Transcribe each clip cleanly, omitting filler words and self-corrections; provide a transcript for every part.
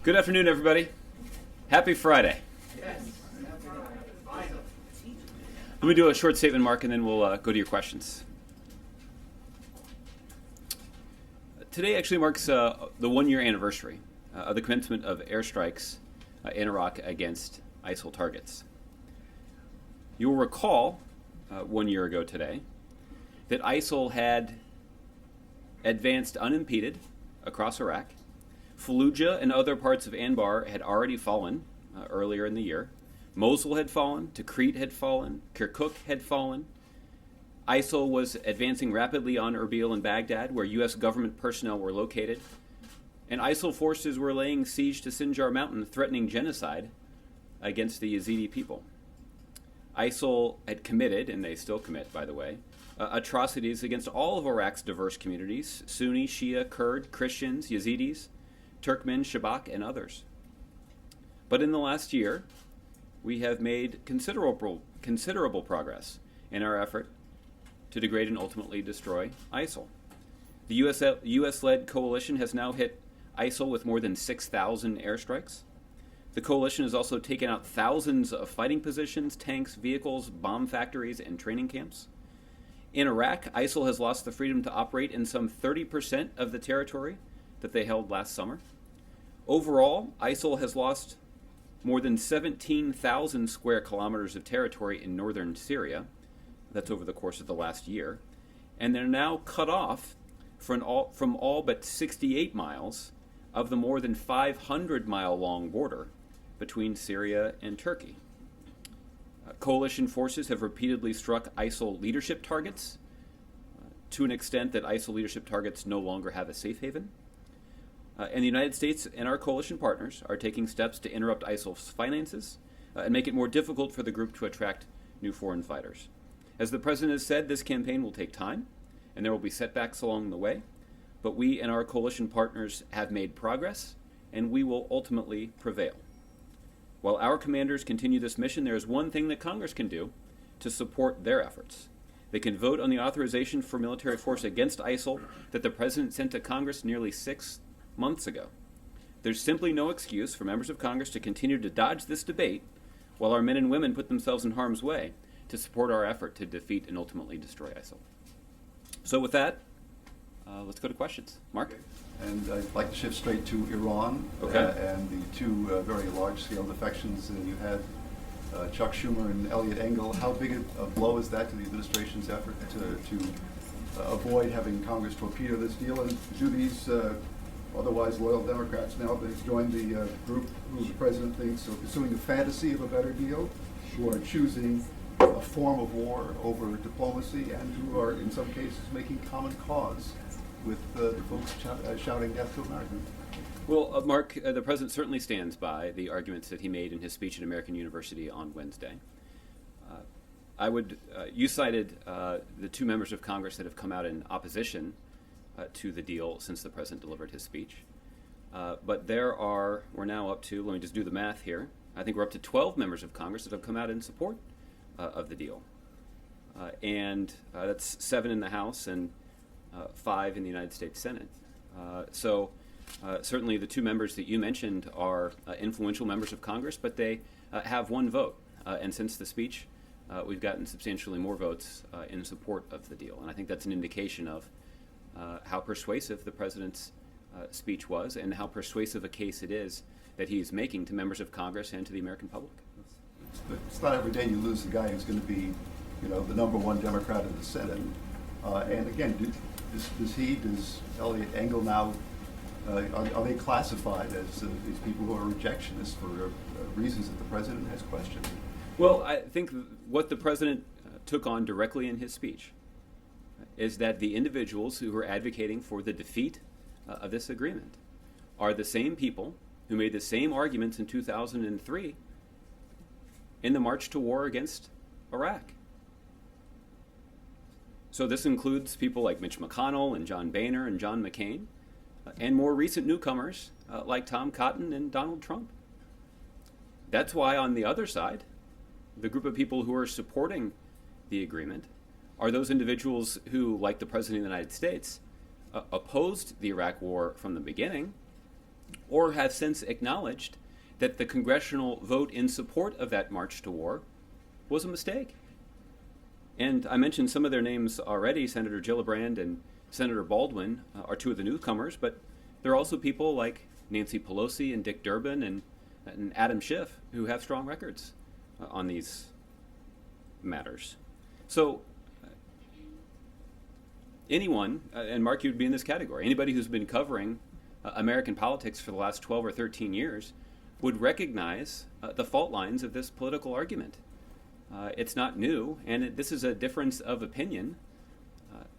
Good afternoon, everybody. Happy Friday. Yes. Let me do a short statement, Mark, and then we'll go to your questions. Today actually marks the one-year anniversary of the commencement of airstrikes in Iraq against ISIL targets. You will recall 1 year ago today that ISIL had advanced unimpeded across Iraq. Fallujah and other parts of Anbar had already fallen earlier in the year. Mosul had fallen, Tikrit had fallen, Kirkuk had fallen. ISIL was advancing rapidly on Erbil and Baghdad, where U.S. government personnel were located. And ISIL forces were laying siege to Sinjar Mountain, threatening genocide against the Yazidi people. ISIL had committed, and they still commit, by the way, atrocities against all of Iraq's diverse communities: Sunni, Shia, Kurd, Christians, Yazidis, Turkmen, Shabak, and others. But in the last year, we have made considerable progress in our effort to degrade and ultimately destroy ISIL. The U.S.-led coalition has now hit ISIL with more than 6,000 airstrikes. The coalition has also taken out thousands of fighting positions, tanks, vehicles, bomb factories, and training camps. In Iraq, ISIL has lost the freedom to operate in some 30% of the territory that they held last summer. Overall, ISIL has lost more than 17,000 square kilometers of territory in northern Syria. That's over the course of the last year. And they're now cut off from all but 68 miles of the more than 500-mile-long border between Syria and Turkey. Coalition forces have repeatedly struck ISIL leadership targets to an extent that ISIL leadership targets no longer have a safe haven. And the United States and our coalition partners are taking steps to interrupt ISIL's finances and make it more difficult for the group to attract new foreign fighters. As the President has said, this campaign will take time, and there will be setbacks along the way, but we and our coalition partners have made progress, and we will ultimately prevail. While our commanders continue this mission, there is one thing that Congress can do to support their efforts. They can vote on the authorization for military force against ISIL that the President sent to Congress nearly 6 months ago. There's simply no excuse for members of Congress to continue to dodge this debate while our men and women put themselves in harm's way to support our effort to defeat and ultimately destroy ISIL. So with that, let's go to questions. Mark? And I'd like to shift straight to Iran. Okay. And the two very large-scale defections you had, Chuck Schumer and Eliot Engel. How big a blow is that to the administration's effort to avoid having Congress torpedo this deal? And do these otherwise loyal Democrats now they've joined the group who the president thinks are pursuing the fantasy of a better deal, who are choosing a form of war over diplomacy, and who are in some cases making common cause with the folks shouting death to Americans? Well, Mark, the President certainly stands by the arguments that he made in his speech at American University on Wednesday. You cited the two members of Congress that have come out in opposition to the deal since the President delivered his speech. But we're now up to, let me just do the math here, I think we're up to 12 members of Congress that have come out in support of the deal. And that's 7 in the House and 5 in the United States Senate. So certainly the two members that you mentioned are influential members of Congress, but they have one vote. And since the speech, we've gotten substantially more votes in support of the deal. And I think that's an indication of how persuasive the President's speech was and how persuasive a case it is that he's making to members of Congress and to the American public. It's not every day you lose the guy who's going to be, the #1 Democrat in the Senate. And again, does Eliot Engel now, are they classified as these people who are rejectionists for reasons that the President has questioned? Well, I think what the President took on directly in his speech is that the individuals who are advocating for the defeat of this agreement are the same people who made the same arguments in 2003 in the march to war against Iraq. So this includes people like Mitch McConnell and John Boehner and John McCain, and more recent newcomers like Tom Cotton and Donald Trump. That's why on the other side, the group of people who are supporting the agreement are those individuals who, like the President of the United States, opposed the Iraq war from the beginning or have since acknowledged that the congressional vote in support of that march to war was a mistake. And I mentioned some of their names already. Senator Gillibrand and Senator Baldwin are two of the newcomers, but there are also people like Nancy Pelosi and Dick Durbin and Adam Schiff who have strong records on these matters. So anyone, and Mark, you'd be in this category, anybody who's been covering American politics for the last 12 or 13 years would recognize the fault lines of this political argument. It's not new, and this is a difference of opinion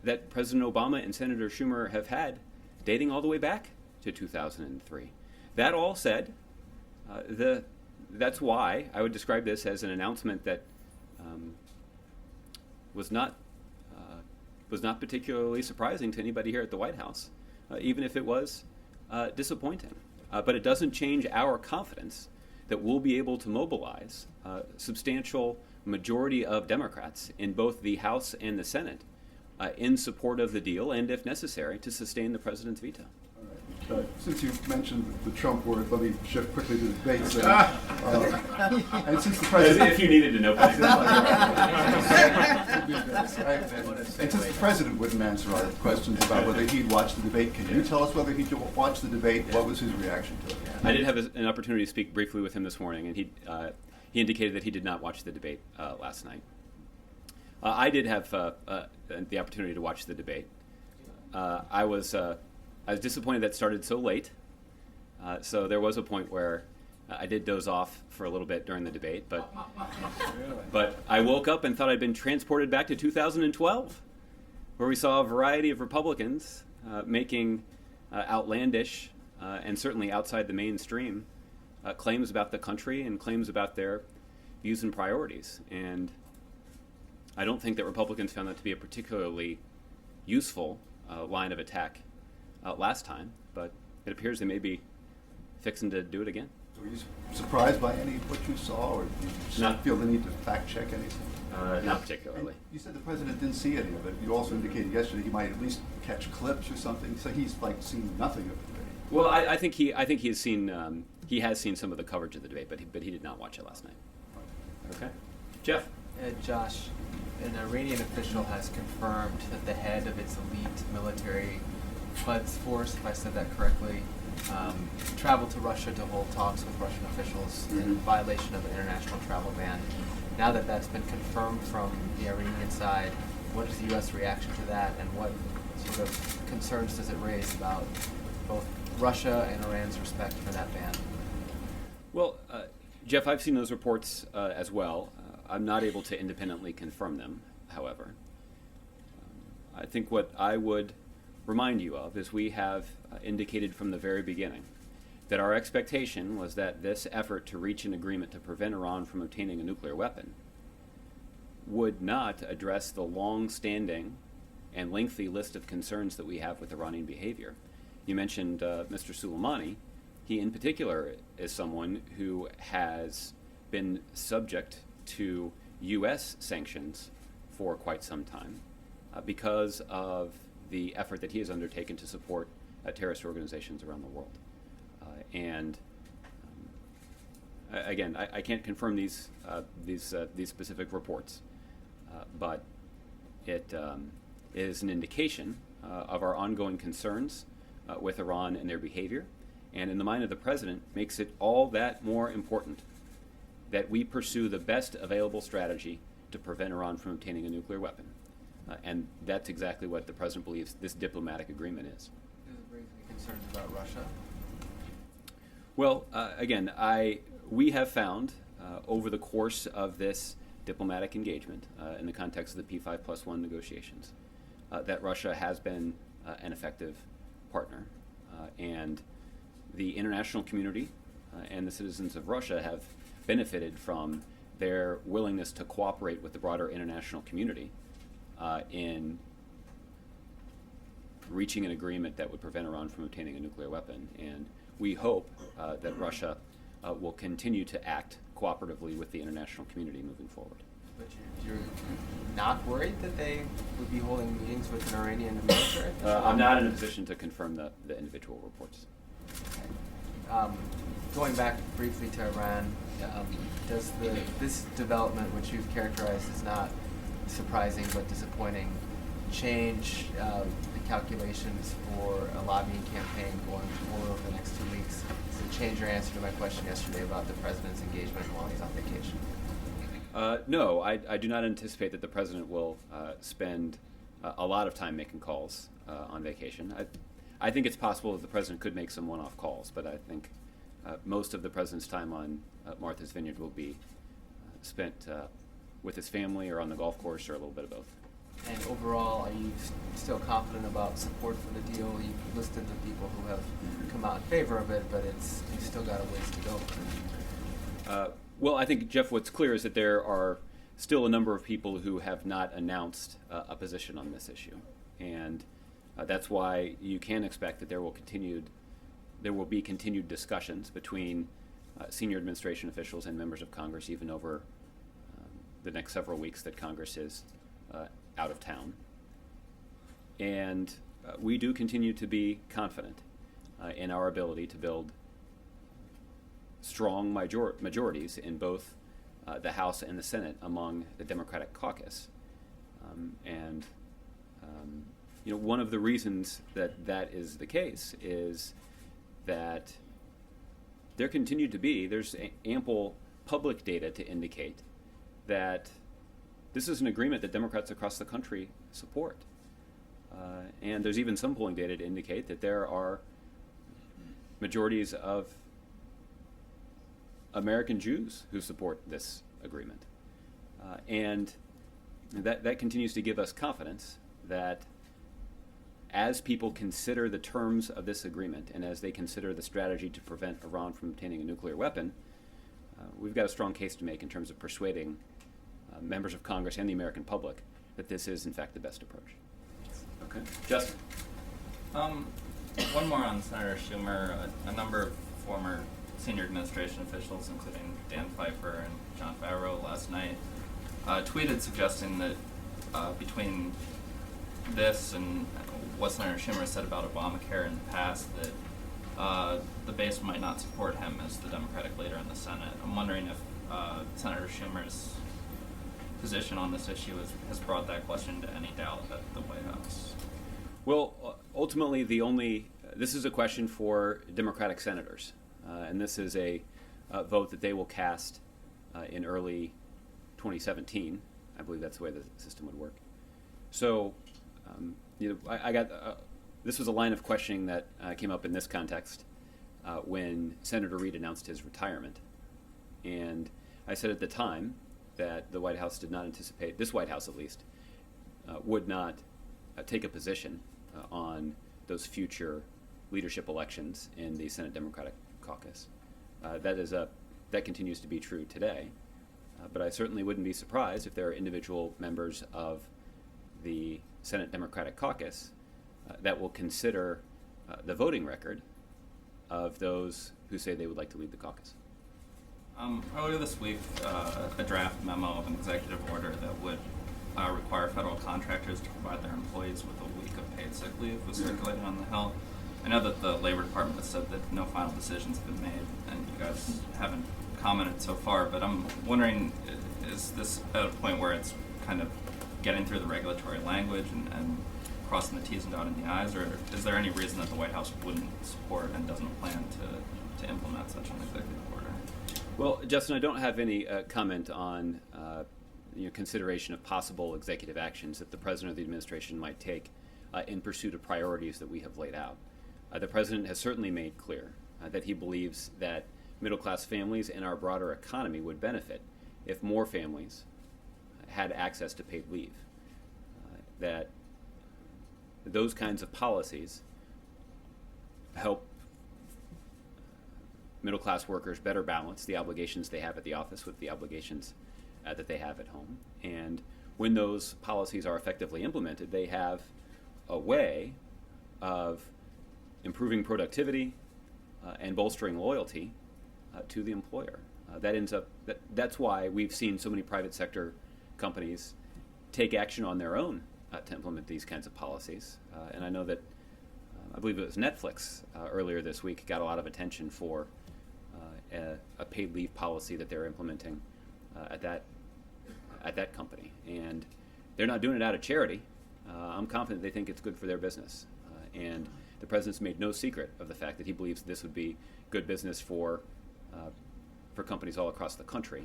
that President Obama and Senator Schumer have had dating all the way back to 2003. That all said, that's why I would describe this as an announcement that was not particularly surprising to anybody here at the White House, even if it was disappointing. But it doesn't change our confidence that we'll be able to mobilize a substantial majority of Democrats in both the House and the Senate in support of the deal, and if necessary, to sustain the president's veto. All right. Since you mentioned the Trump word, let me shift quickly to the debates. And since the president, As if you needed to know. And since the president wouldn't answer our questions about whether he'd watched the debate, can you tell us whether he watched the debate? What was his reaction to it? I did have an opportunity to speak briefly with him this morning, and he indicated that he did not watch the debate last night. I did have the opportunity to watch the debate. I was disappointed that it started so late. So there was a point where I did doze off for a little bit during the debate, but I woke up and thought I'd been transported back to 2012, where we saw a variety of Republicans making outlandish and certainly outside the mainstream claims about the country and claims about their views and priorities. And I don't think that Republicans found that to be a particularly useful line of attack last time, but it appears they may be fixing to do it again. So were you surprised by any of what you saw, or did you just not feel the need to fact check anything? Not particularly. And you said the president didn't see any of it. You also indicated yesterday he might at least catch clips or something. So he's like seen nothing of the debate. Well, I think he has seen he has seen some of the coverage of the debate, but he did not watch it last night. Okay, Jeff. Josh, an Iranian official has confirmed that the head of its elite military Quds force, if I said that correctly, traveled to Russia to hold talks with Russian officials in violation of an international travel ban. Now that that's been confirmed from the Iranian side, what is the U.S. reaction to that, and what sort of concerns does it raise about both Russia and Iran's respect for that ban? Well, Jeff, I've seen those reports as well. I'm not able to independently confirm them, however. I think what I would remind you of is we have indicated from the very beginning that our expectation was that this effort to reach an agreement to prevent Iran from obtaining a nuclear weapon would not address the long-standing and lengthy list of concerns that we have with Iranian behavior. You mentioned Mr. Soleimani. He in particular is someone who has been subject to U.S. sanctions for quite some time because of the effort that he has undertaken to support terrorist organizations around the world. Again, I can't confirm these specific reports, but it is an indication of our ongoing concerns with Iran and their behavior, and in the mind of the president makes it all that more important that we pursue the best available strategy to prevent Iran from obtaining a nuclear weapon. And that's exactly what the president believes this diplomatic agreement is. Does it raise any concerns about Russia? Well, again, we have found over the course of this diplomatic engagement in the context of the P5+1 negotiations that Russia has been an effective partner. And the international community and the citizens of Russia have benefited from their willingness to cooperate with the broader international community in reaching an agreement that would prevent Iran from obtaining a nuclear weapon. And we hope that Russia will continue to act cooperatively with the international community moving forward. But you're not worried that they would be holding meetings with an Iranian military? I'm not in a position to confirm the individual reports. Okay. Going back briefly to Iran, does this development, which you've characterized as not surprising but disappointing, change the calculations for a lobbying campaign going forward over the next 2 weeks? Does it change your answer to my question yesterday about the president's engagement while he's on vacation? No, I do not anticipate that the president will spend a lot of time making calls on vacation. I think it's possible that the president could make some one-off calls, but I think most of the president's time on Martha's Vineyard will be spent with his family or on the golf course or a little bit of both. And overall, are you still confident about support for the deal? You've listed the people who have come out in favor of it, but you've still got a ways to go. Well, I think, Jeff, what's clear is that there are still a number of people who have not announced a position on this issue. And that's why you can expect that there will be continued discussions between senior administration officials and members of Congress even over the next several weeks that Congress is out of town. And we do continue to be confident in our ability to build strong majorities in both the House and the Senate among the Democratic caucus. One of the reasons that is the case is that there's ample public data to indicate that this is an agreement that Democrats across the country support. And there's even some polling data to indicate that there are majorities of American Jews who support this agreement. And that continues to give us confidence that as people consider the terms of this agreement and as they consider the strategy to prevent Iran from obtaining a nuclear weapon, we've got a strong case to make in terms of persuading members of Congress and the American public that this is, in fact, the best approach. Okay. Justin? One more on Senator Schumer. A number of former senior administration officials, including Dan Pfeiffer and John Favreau last night, tweeted suggesting that between this and what Senator Schumer said about Obamacare in the past, that the base might not support him as the Democratic leader in the Senate. I'm wondering if Senator Schumer's position on this issue has brought that question to any doubt at the White House. Well, ultimately, this is a question for Democratic senators, and this is a vote that they will cast in early 2017. I believe that's the way the system would work. So, I got this was a line of questioning that came up in this context when Senator Reid announced his retirement, and I said at the time that the White House did not anticipate, this White House at least, would not take a position on those future leadership elections in the Senate Democratic Caucus. That continues to be true today, but I certainly wouldn't be surprised if there are individual members of the Senate Democratic Caucus that will consider the voting record of those who say they would like to lead the caucus. Earlier this week, a draft memo of an executive order that would require federal contractors to provide their employees with a week of paid sick leave was circulated on the Hill. I know that the Labor Department has said that no final decisions have been made, and you guys haven't commented so far, but I'm wondering, is this at a point where it's kind of getting through the regulatory language and crossing the T's and dotting the I's, or is there any reason that the White House wouldn't support and doesn't plan to implement such an executive order? Well, Justin, I don't have any comment on consideration of possible executive actions that the President of the administration might take in pursuit of priorities that we have laid out. The President has certainly made clear that he believes that middle-class families and our broader economy would benefit if more families had access to paid leave. That those kinds of policies help middle-class workers better balance the obligations they have at the office with the obligations that they have at home. And when those policies are effectively implemented, they have a way of improving productivity and bolstering loyalty to the employer. That's why we've seen so many private sector companies take action on their own to implement these kinds of policies. And I know that I believe it was Netflix earlier this week, got a lot of attention for a paid leave policy that they're implementing at that company. And they're not doing it out of charity. I'm confident they think it's good for their business. And the president's made no secret of the fact that he believes this would be good business for companies all across the country.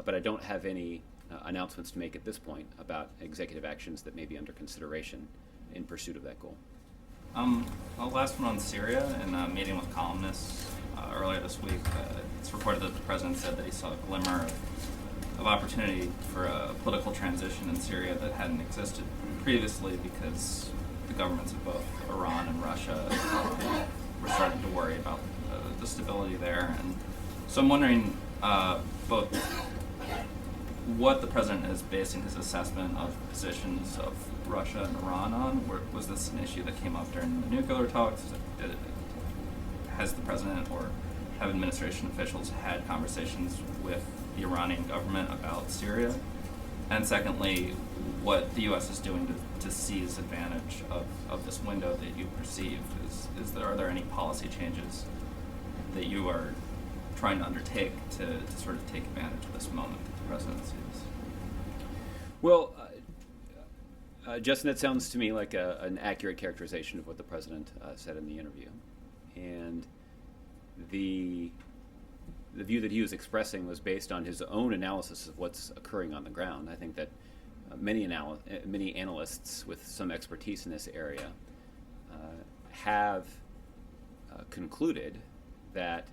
But I don't have any announcements to make at this point about executive actions that may be under consideration in pursuit of that goal. Last one on Syria. In a meeting with columnists earlier this week, it's reported that the president said that he saw a glimmer of opportunity for a political transition in Syria that hadn't existed previously because the governments of both Iran and Russia were starting to worry about the stability there. And so I'm wondering both what the president is basing his assessment of positions of Russia and Iran on. Was this an issue that came up during the nuclear talks? Has the president or have administration officials had conversations with the Iranian government about Syria? And secondly, what the U.S. is doing to seize advantage of this window that you perceive? Are there any policy changes that you are trying to undertake to sort of take advantage of this moment that the president sees? Well, Justin, that sounds to me like an accurate characterization of what the president said in the interview. And the view that he was expressing was based on his own analysis of what's occurring on the ground. I think that many analysts with some expertise in this area have concluded that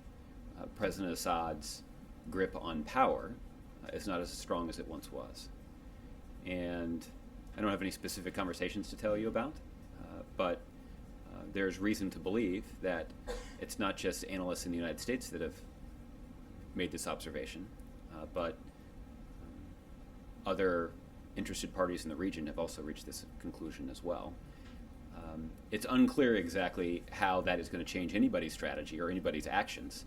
President Assad's grip on power is not as strong as it once was. And I don't have any specific conversations to tell you about, but there's reason to believe that it's not just analysts in the United States that have made this observation, but other interested parties in the region have also reached this conclusion as well. It's unclear exactly how that is going to change anybody's strategy or anybody's actions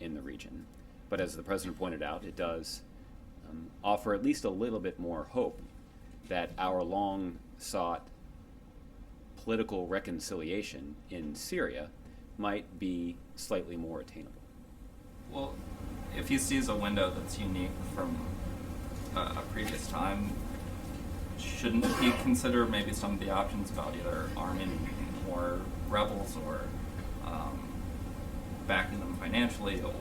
in the region, but as the president pointed out, it does offer at least a little bit more hope that our long-sought political reconciliation in Syria might be slightly more attainable. Well, if he sees a window that's unique from a previous time, shouldn't he consider maybe some of the options about either arming more rebels or backing them financially, or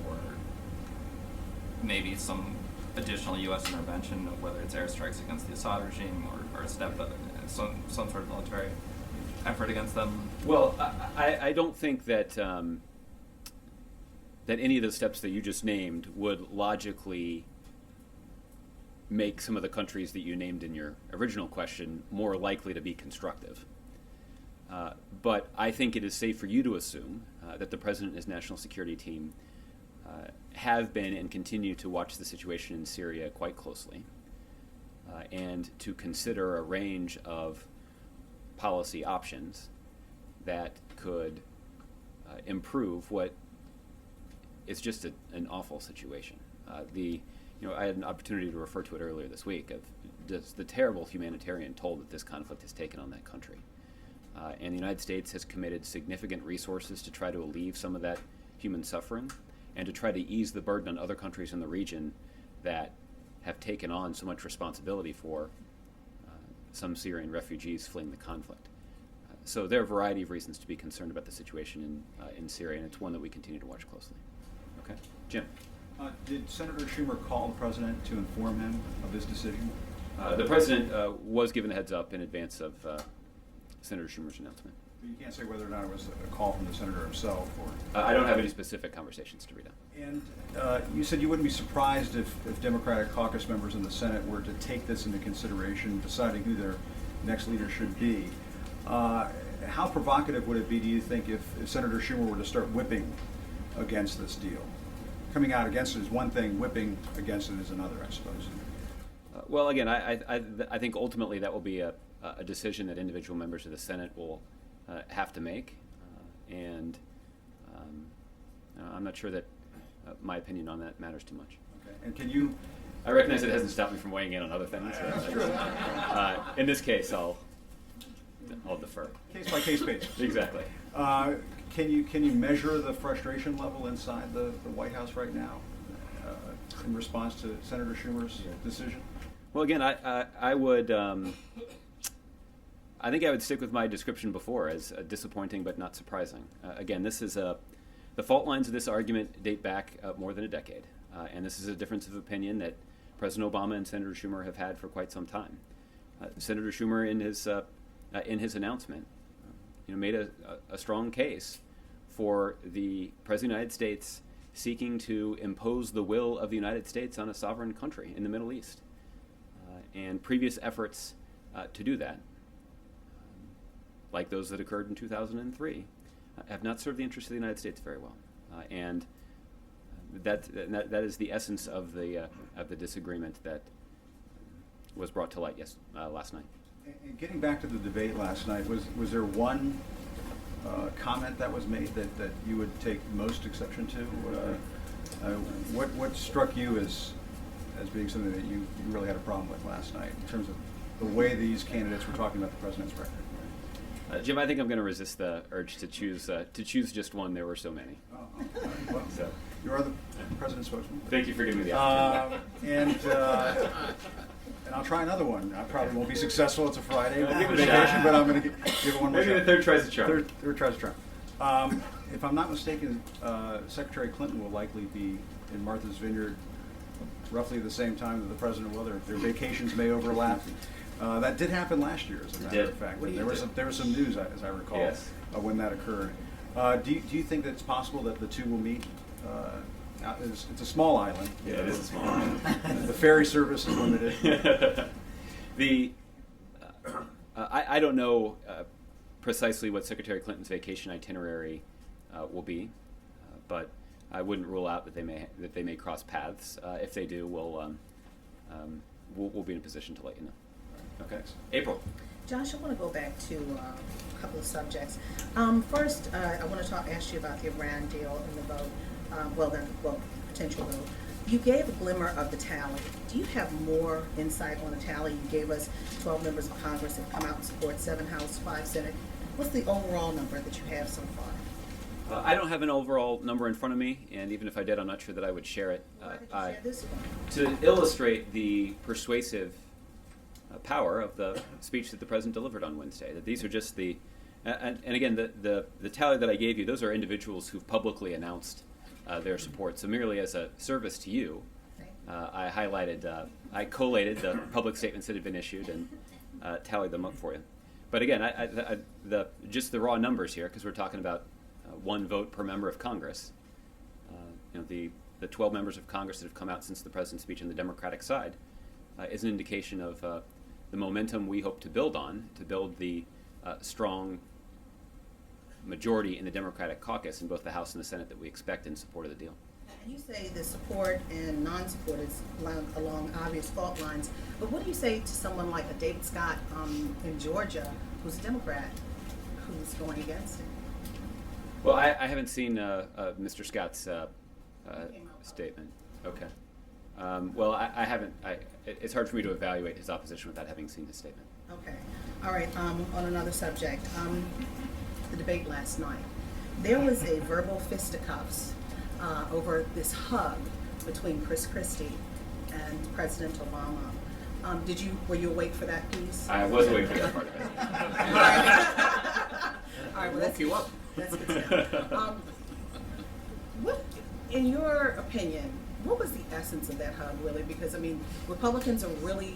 maybe some additional U.S. intervention, whether it's airstrikes against the Assad regime or a step, some sort of military effort against them? Well, I don't think that that any of the steps that you just named would logically make some of the countries that you named in your original question more likely to be constructive. But I think it is safe for you to assume that the president and his national security team have been and continue to watch the situation in Syria quite closely and to consider a range of policy options that could improve what is just an awful situation. I had an opportunity to refer to it earlier this week of the terrible humanitarian toll that this conflict has taken on that country. And the United States has committed significant resources to try to alleviate some of that human suffering and to try to ease the burden on other countries in the region that have taken on so much responsibility for some Syrian refugees fleeing the conflict. So there are a variety of reasons to be concerned about the situation in Syria, and it's one that we continue to watch closely. Okay, Jim. Did Senator Schumer call the president to inform him of his decision? The president was given a heads up in advance of Senator Schumer's announcement. But you can't say whether or not it was a call from the senator himself, or. I don't have any specific conversations to read out. And you said you wouldn't be surprised if Democratic caucus members in the Senate were to take this into consideration, deciding who their next leader should be. How provocative would it be, do you think, if Senator Schumer were to start whipping against this deal? Coming out against it is one thing, whipping against it is another, I suppose. Well, again, I think ultimately that will be a decision that individual members of the Senate will have to make, and I'm not sure that my opinion on that matters too much. Okay. And can you? I recognize it hasn't stopped me from weighing in on other things. In this case, I'll I'll defer. Case by case basis. Exactly. Can you measure the frustration level inside the White House right now in response to Senator Schumer's decision? Well, again, I would. I think I would stick with my description before as disappointing but not surprising. Again, this is the fault lines of this argument date back more than a decade, and this is a difference of opinion that President Obama and Senator Schumer have had for quite some time. Senator Schumer, in his announcement, made a strong case for the President of the United States seeking to impose the will of the United States on a sovereign country in the Middle East, and previous efforts to do that, like those that occurred in 2003, have not served the interests of the United States very well, and that is the essence of the disagreement that was brought to light last night. And getting back to the debate last night, was there one comment that was made that you would take most exception to? What struck you as being something that you really had a problem with last night in terms of the way these candidates were talking about the president's record? Jim, I think I'm going to resist the urge to choose just one. There were so many. Oh, well, so you are the president's spokesman. Thank you for giving me the opportunity. And I'll try another one. I probably won't be successful. It's a Friday Give it a vacation, shot. but I'm going to give it one more Maybe shot. the third tries the charm. Third tries the charm. If I'm not mistaken, Secretary Clinton will likely be in Martha's Vineyard roughly the same time that the president will. Their vacations may overlap. That did happen last year, as a matter of fact. There was some news, as I recall, Yes. when that occurred. Do you think that it's possible that the two will meet? It's a small island. Yeah, it is a small island. The ferry service is limited. I don't know precisely what Secretary Clinton's vacation itinerary will be, but I wouldn't rule out that they may cross paths. If they do, we'll be in a position to let you know. Okay. April. Josh, I want to go back to a couple of subjects. First, I want to ask you about the Iran deal and the vote, potential vote. You gave a glimmer of the tally. Do you have more insight on the tally? You gave us 12 members of Congress have come out and support 7 House, 5 Senate. What's the overall number that you have so far? I don't have an overall number in front of me, and even if I did, I'm not sure that I would share it. Why did you share this one? To illustrate the persuasive power of the speech that the president delivered on Wednesday. That these are just and again, the tally that I gave you, those are individuals who've publicly announced their support. So merely as a service to you, I collated the public statements that had been issued and tallied them up for you. But again, just the raw numbers here, because we're talking about one vote per member of Congress. The 12 members of Congress that have come out since the president's speech on the Democratic side is an indication of the momentum we hope to build on, to build the strong majority in the Democratic caucus in both the House and the Senate that we expect in support of the deal. And you say the support and non-support is along obvious fault lines, but what do you say to someone like a David Scott in Georgia, who's a Democrat, who's going against it? Well, I haven't seen Mr. Scott's statement. Okay. Well, I haven't. It's hard for me to evaluate his opposition without having seen his statement. Okay. All right. On another subject, the debate last night, there was a verbal fisticuffs over this hug between Chris Christie and President Obama. Were you awake for that piece? I was awake for that part of it. All right. Well, Woke you up. That's good stuff. What, in your opinion, what was the essence of that hug, really? Because, I mean, Republicans are really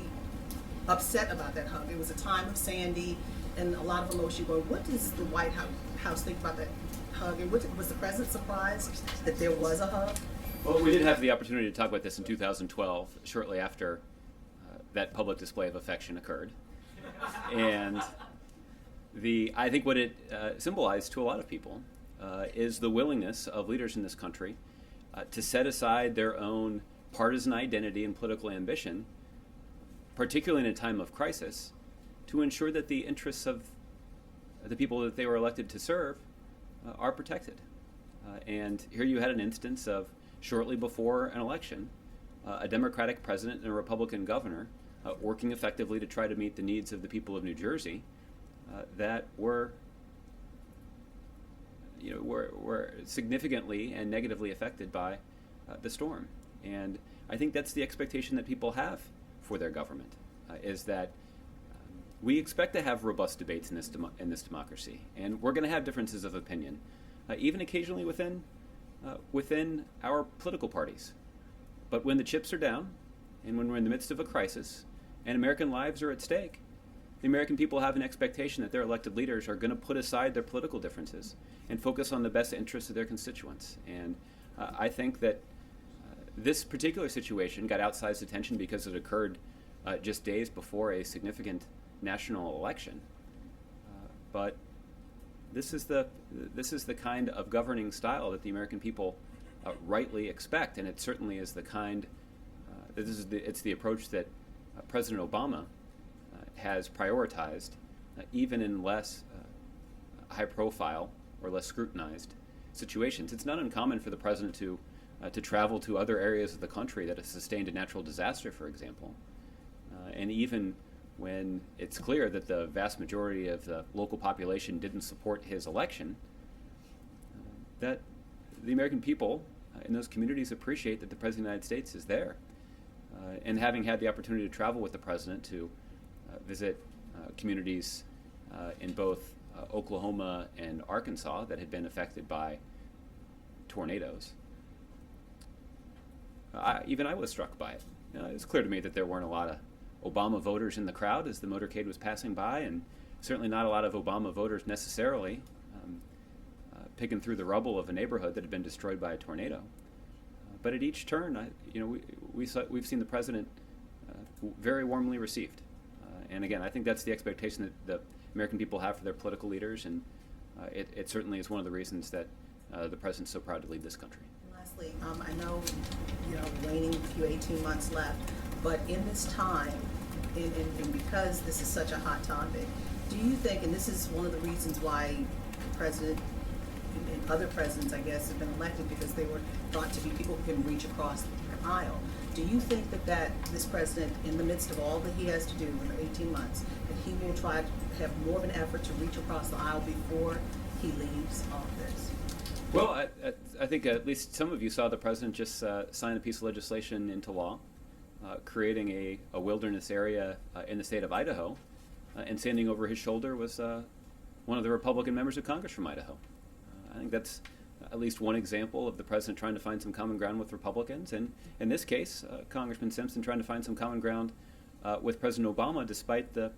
upset about that hug. It was a time of Sandy and a lot of emotion going. What does the White House think about that hug? And was the president surprised that there was a hug? Well, we did have the opportunity to talk about this in 2012, shortly after that public display of affection occurred. And I think what it symbolized to a lot of people is the willingness of leaders in this country to set aside their own partisan identity and political ambition, particularly in a time of crisis, to ensure that the interests of the people that they were elected to serve are protected. And here you had an instance of, shortly before an election, a Democratic president and a Republican governor working effectively to try to meet the needs of the people of New Jersey, that were significantly and negatively affected by the storm. And I think that's the expectation that people have for their government, is that we expect to have robust debates in this democracy, and we're going to have differences of opinion, even occasionally within our political parties. But when the chips are down, and when we're in the midst of a crisis, and American lives are at stake, the American people have an expectation that their elected leaders are going to put aside their political differences and focus on the best interests of their constituents. And I think that this particular situation got outsized attention because it occurred just days before a significant national election. But this is the kind of governing style that the American people rightly expect, and it certainly is the kind. It's the approach that President Obama has prioritized, even in less high-profile or less scrutinized situations. It's not uncommon for the president to travel to other areas of the country that have sustained a natural disaster, for example, and even when it's clear that the vast majority of the local population didn't support his election, that the American people in those communities appreciate that the President of the United States is there. And having had the opportunity to travel with the President to visit communities in both Oklahoma and Arkansas that had been affected by tornadoes, even I was struck by it. It's clear to me that there weren't a lot of Obama voters in the crowd as the motorcade was passing by, and certainly not a lot of Obama voters necessarily picking through the rubble of a neighborhood that had been destroyed by a tornado. But at each turn, we've seen the president very warmly received. And again, I think that's the expectation that the American people have for their political leaders, and it certainly is one of the reasons that the president's so proud to lead this country. And lastly, I know, waning a few 18 months left, but in this time, and because this is such a hot topic, do you think, and this is one of the reasons why the president and other presidents, I guess, have been elected, because they were thought to be people who can reach across the aisle. Do you think that this president, in the midst of all that he has to do in the 18 months, that he will try to have more of an effort to reach across the aisle before he leaves office? Well, I think at least some of you saw the president just sign a piece of legislation into law, creating a wilderness area in the state of Idaho, and standing over his shoulder was one of the Republican members of Congress from Idaho. I think that's at least one example of the president trying to find some common ground with Republicans, and in this case, Congressman Simpson trying to find some common ground with President Obama, despite the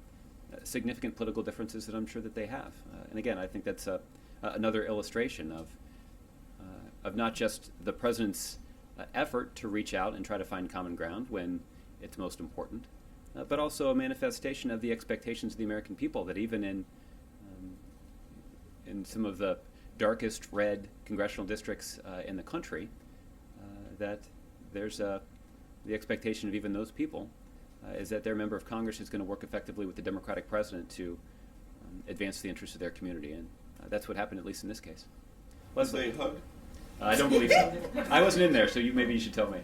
significant political differences that I'm sure that they have. And again, I think that's another illustration of not just the president's effort to reach out and try to find common ground when it's most important, but also a manifestation of the expectations of the American people, that even in some of the darkest red congressional districts in the country, that there's the expectation of even those people is that their member of Congress is going to work effectively with the Democratic president to advance the interests of their community, and that's what happened, at least in this case. Leslie, hug? I don't believe so. I wasn't in there, so maybe you should tell me.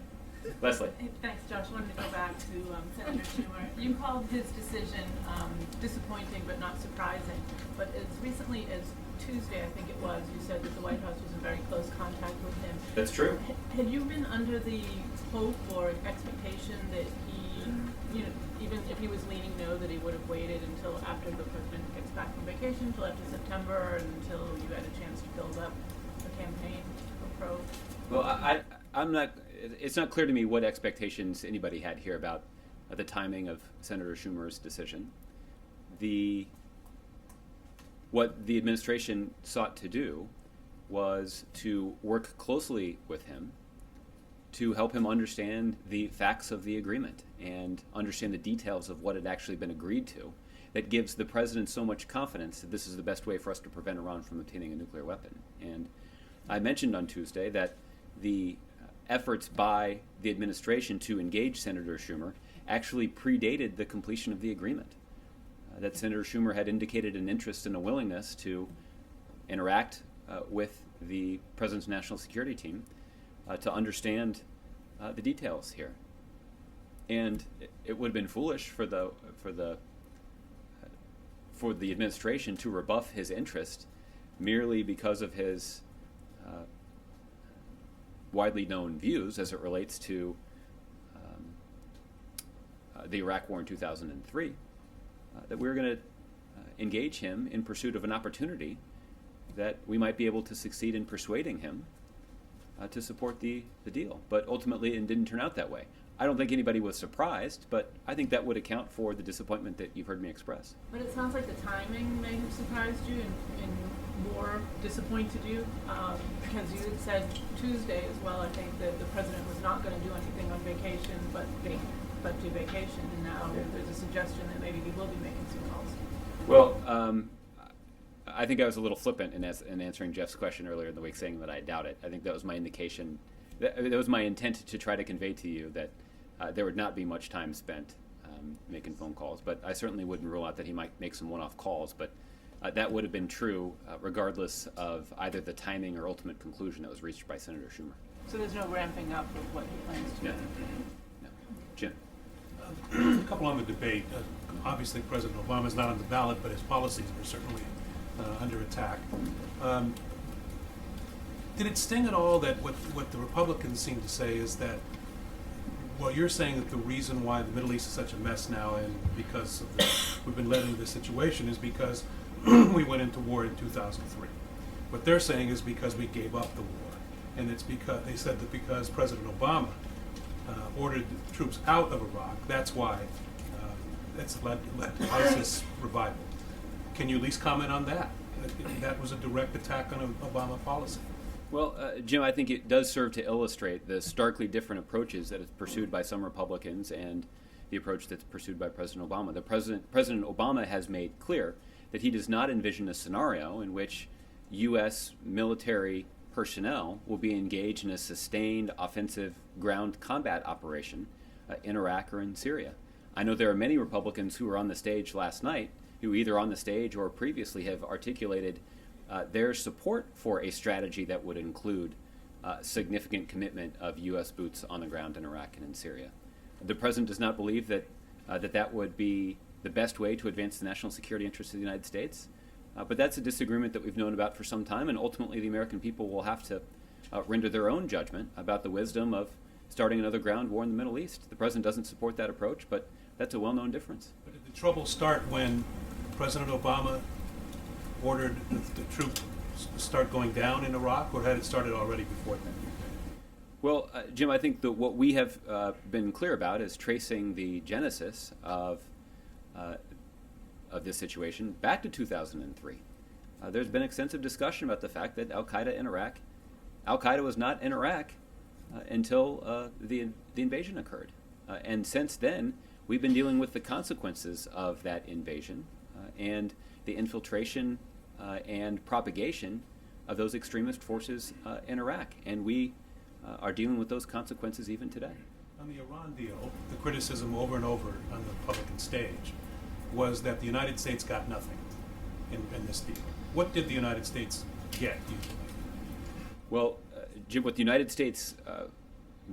Leslie. Hey, thanks, Josh. I wanted to go back to Senator Schumer. You called his decision disappointing but not surprising. But as recently as Tuesday, I think it was, you said that the White House was in very close contact with him. That's true. Had you been under the hope or expectation that he, even if he was leaning no, that he would have waited until after the president gets back from vacation, until after September, and until you had a chance to build up a campaign for pro? Well, I'm not. It's not clear to me what expectations anybody had here about the timing of Senator Schumer's decision. What the administration sought to do was to work closely with him to help him understand the facts of the agreement and understand the details of what had actually been agreed to, that gives the president so much confidence that this is the best way for us to prevent Iran from obtaining a nuclear weapon. And I mentioned on Tuesday that the efforts by the administration to engage Senator Schumer actually predated the completion of the agreement. That Senator Schumer had indicated an interest and a willingness to interact with the President's National Security Team to understand the details here. And it would have been foolish for for the administration to rebuff his interest merely because of his widely known views as it relates to the Iraq War in 2003, that we're going to engage him in pursuit of an opportunity that we might be able to succeed in persuading him to support the deal. But ultimately, it didn't turn out that way. I don't think anybody was surprised, but I think that would account for the disappointment that you've heard me express. But it sounds like the timing may have surprised you and more disappointed you, because you had said Tuesday as well, I think, that the president was not going to do anything on vacation, but do vacation, and now there's a suggestion that maybe he will be making some calls. Well, I think I was a little flippant in answering Jeff's question earlier in the week, saying that I doubt it. I think that was my indication, that was my intent to try to convey to you that there would not be much time spent making phone calls. But I certainly wouldn't rule out that he might make some one-off calls. But that would have been true regardless of either the timing or ultimate conclusion that was reached by Senator Schumer. So there's no ramping up of what he plans to do? No. Jim? A couple on the debate. Obviously, President Obama is not on the ballot, but his policies were certainly under attack. Did it sting at all that what the Republicans seem to say is that, well, you're saying that the reason why the Middle East is such a mess now, and because of we've been led into this situation, is because we went into war in 2003. What they're saying is because we gave up the war, and it's because they said that because President Obama ordered the troops out of Iraq, that's why that's led to ISIS revival. Can you at least comment on that? That was a direct attack on Obama policy. Well, Jim, I think it does serve to illustrate the starkly different approaches that is pursued by some Republicans and the approach that's pursued by President Obama. President Obama has made clear that he does not envision a scenario in which U.S. military personnel will be engaged in a sustained offensive ground combat operation in Iraq or in Syria. I know there are many Republicans who were on the stage last night who either on the stage or previously have articulated their support for a strategy that would include significant commitment of U.S. boots on the ground in Iraq and in Syria. The President does not believe that that would be the best way to advance the national security interests of the United States. But that's a disagreement that we've known about for some time, and ultimately the American people will have to render their own judgment about the wisdom of starting another ground war in the Middle East. The President doesn't support that approach, but that's a well-known difference. But did the trouble start when President Obama ordered the troops to start going down in Iraq, or had it started already before then? Well, Jim, I think that what we have been clear about is tracing the genesis of this situation back to 2003. There's been extensive discussion about the fact that Al-Qaeda was not in Iraq until the invasion occurred. And since then, we've been dealing with the consequences of that invasion and the infiltration and propagation of those extremist forces in Iraq. And we are dealing with those consequences even today. On the Iran deal, the criticism over and over on the Republican stage was that the United States got nothing in this deal. What did the United States get, usually? Well, Jim, what the United States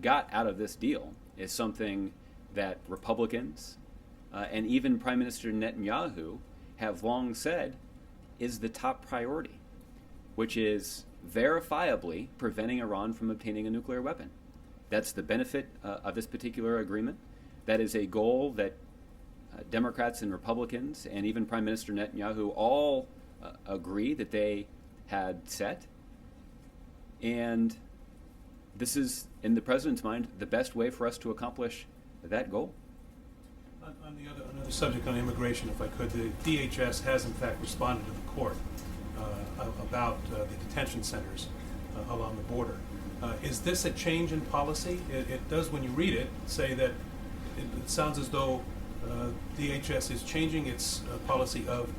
got out of this deal is something that Republicans and even Prime Minister Netanyahu have long said is the top priority, which is verifiably preventing Iran from obtaining a nuclear weapon. That's the benefit of this particular agreement. That is a goal that Democrats and Republicans and even Prime Minister Netanyahu all agree that they had set. And this is, in the President's mind, the best way for us to accomplish that goal. On another subject on immigration, if I could, the DHS has in fact responded to the court about the detention centers along the border. Is this a change in policy? It does, when you read it, say that it sounds as though DHS is changing its policy of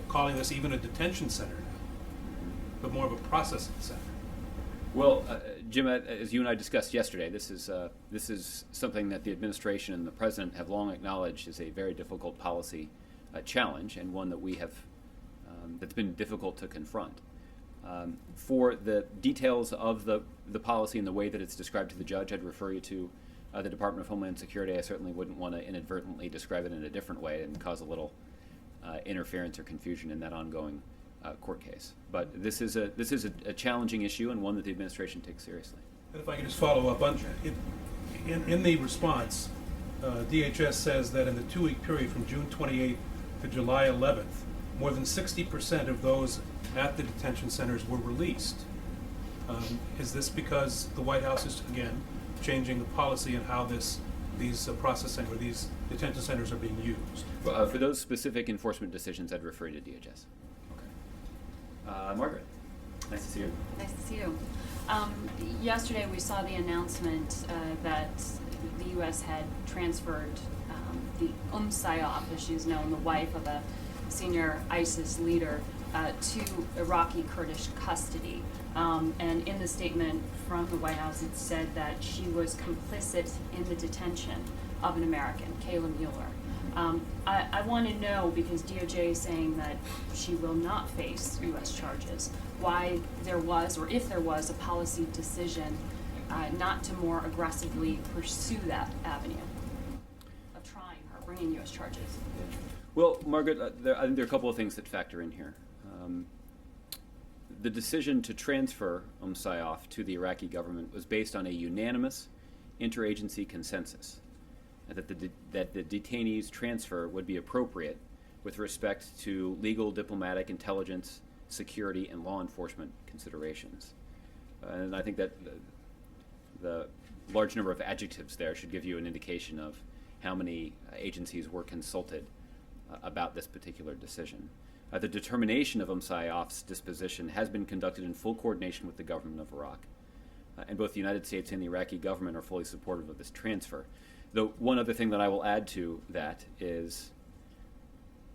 calling this even a detention center now, but more of a processing center. Well, Jim, as you and I discussed yesterday, this is something that the administration and the President have long acknowledged is a very difficult policy challenge, and one that we have that's been difficult to confront. For the details of the policy and the way that it's described to the judge, I'd refer you to the Department of Homeland Security. I certainly wouldn't want to inadvertently describe it in a different way and cause a little interference or confusion in that ongoing court case. But this is a challenging issue and one that the administration takes seriously. And if I could just follow up on it, in the response, DHS says that in the 2-week period from June 28th to July 11th, more than 60% of those at the detention centers were released. Is this because the White House is, again, changing the policy and how these processing or these detention centers are being used? For those specific enforcement decisions, I'd refer you to DHS. Okay. Margaret, nice to see you. Nice to see you. Yesterday we saw the announcement that the U.S. had transferred the Sayaf, as she's known, the wife of a senior ISIS leader, to Iraqi Kurdish custody. And in the statement from the White House, it said that she was complicit in the detention of an American, Kayla Mueller. I want to know, because DOJ is saying that she will not face U.S. charges, why there was, or if there was, a policy decision not to more aggressively pursue that avenue of trying her, bringing U.S. charges. Well, Margaret, I think there are a couple of things that factor in here. The decision to transfer Sayaf to the Iraqi government was based on a unanimous interagency consensus that the detainee's transfer would be appropriate with respect to legal, diplomatic, intelligence, security, and law enforcement considerations. And I think that the large number of adjectives there should give you an indication of how many agencies were consulted about this particular decision. The determination of Sayaf's disposition has been conducted in full coordination with the government of Iraq. And both the United States and the Iraqi government are fully supportive of this transfer. Though one other thing that I will add to that is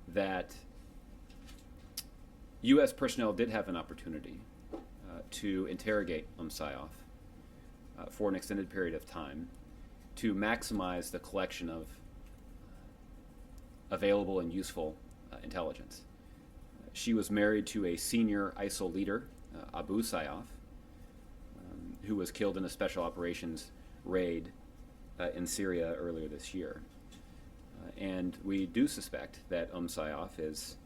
that U.S. personnel did have an opportunity to interrogate Sayaf for an extended period of time to maximize the collection of available and useful intelligence. She was married to a senior ISIL leader, Abu Sayyaf, who was killed in a special operations raid in Syria earlier this year. And we do suspect that Sayyaf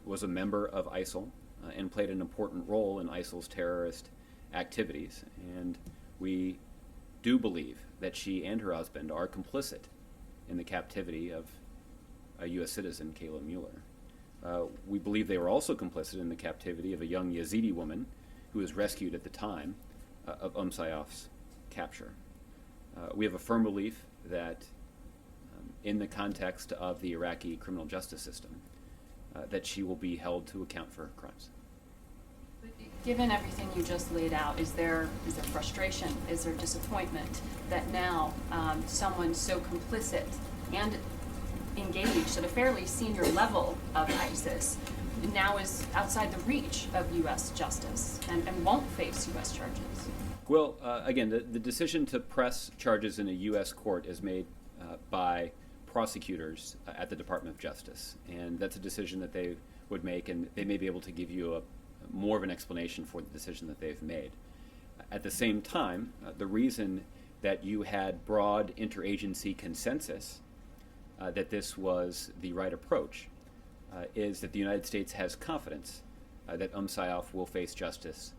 was a member of ISIL and played an important role in ISIL's terrorist activities. And we do believe that she and her husband are complicit in the captivity of a U.S. citizen, Kayla Mueller. We believe they were also complicit in the captivity of a young Yazidi woman who was rescued at the time of Sayyaf's capture. We have a firm belief that in the context of the Iraqi criminal justice system, that she will be held to account for her crimes. Given everything you just laid out, is there frustration, is there disappointment that now someone so complicit and engaged at a fairly senior level of ISIS now is outside the reach of U.S. justice and won't face U.S. charges? Well, again, the decision to press charges in a U.S. court is made by prosecutors at the Department of Justice, and that's a decision that they would make, and they may be able to give you more of an explanation for the decision that they've made. At the same time, the reason that you had broad interagency consensus that this was the right approach is that the United States has confidence that Sayyaf will face justice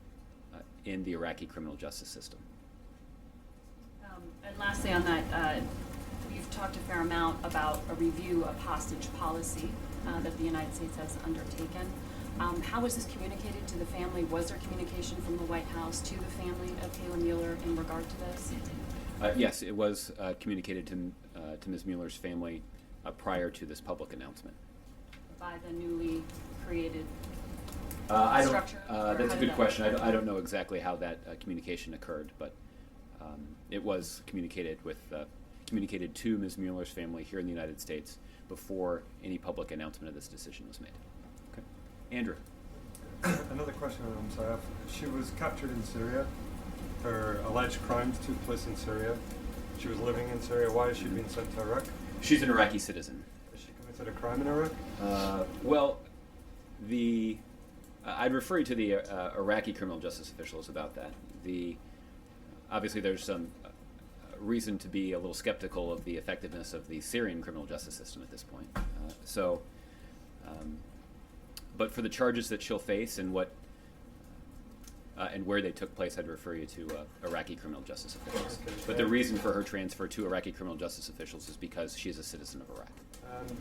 in the Iraqi criminal justice system. And lastly on that, you've talked a fair amount about a review of hostage policy that the United States has undertaken. How was this communicated to the family? Was there communication from the White House to the family of Kayla Mueller in regard to this? Yes, it was communicated to Ms. Mueller's family prior to this public announcement. By the newly created structure? That's a good question. I don't know exactly how that communication occurred, but it was communicated to Ms. Mueller's family here in the United States before any public announcement of this decision was made. Okay. Andrew. Another question on Sayaf. She was captured in Syria. Her alleged crimes took place in Syria. She was living in Syria. Why is she being sent to Iraq? She's an Iraqi citizen. Has she committed a crime in Iraq? Well, I'd refer you to the Iraqi criminal justice officials about that. Obviously, there's some reason to be a little skeptical of the effectiveness of the Syrian criminal justice system at this point. But for the charges that she'll face and where they took place, I'd refer you to Iraqi criminal justice officials. Okay. But the reason for her transfer to Iraqi criminal justice officials is because she's a citizen of Iraq.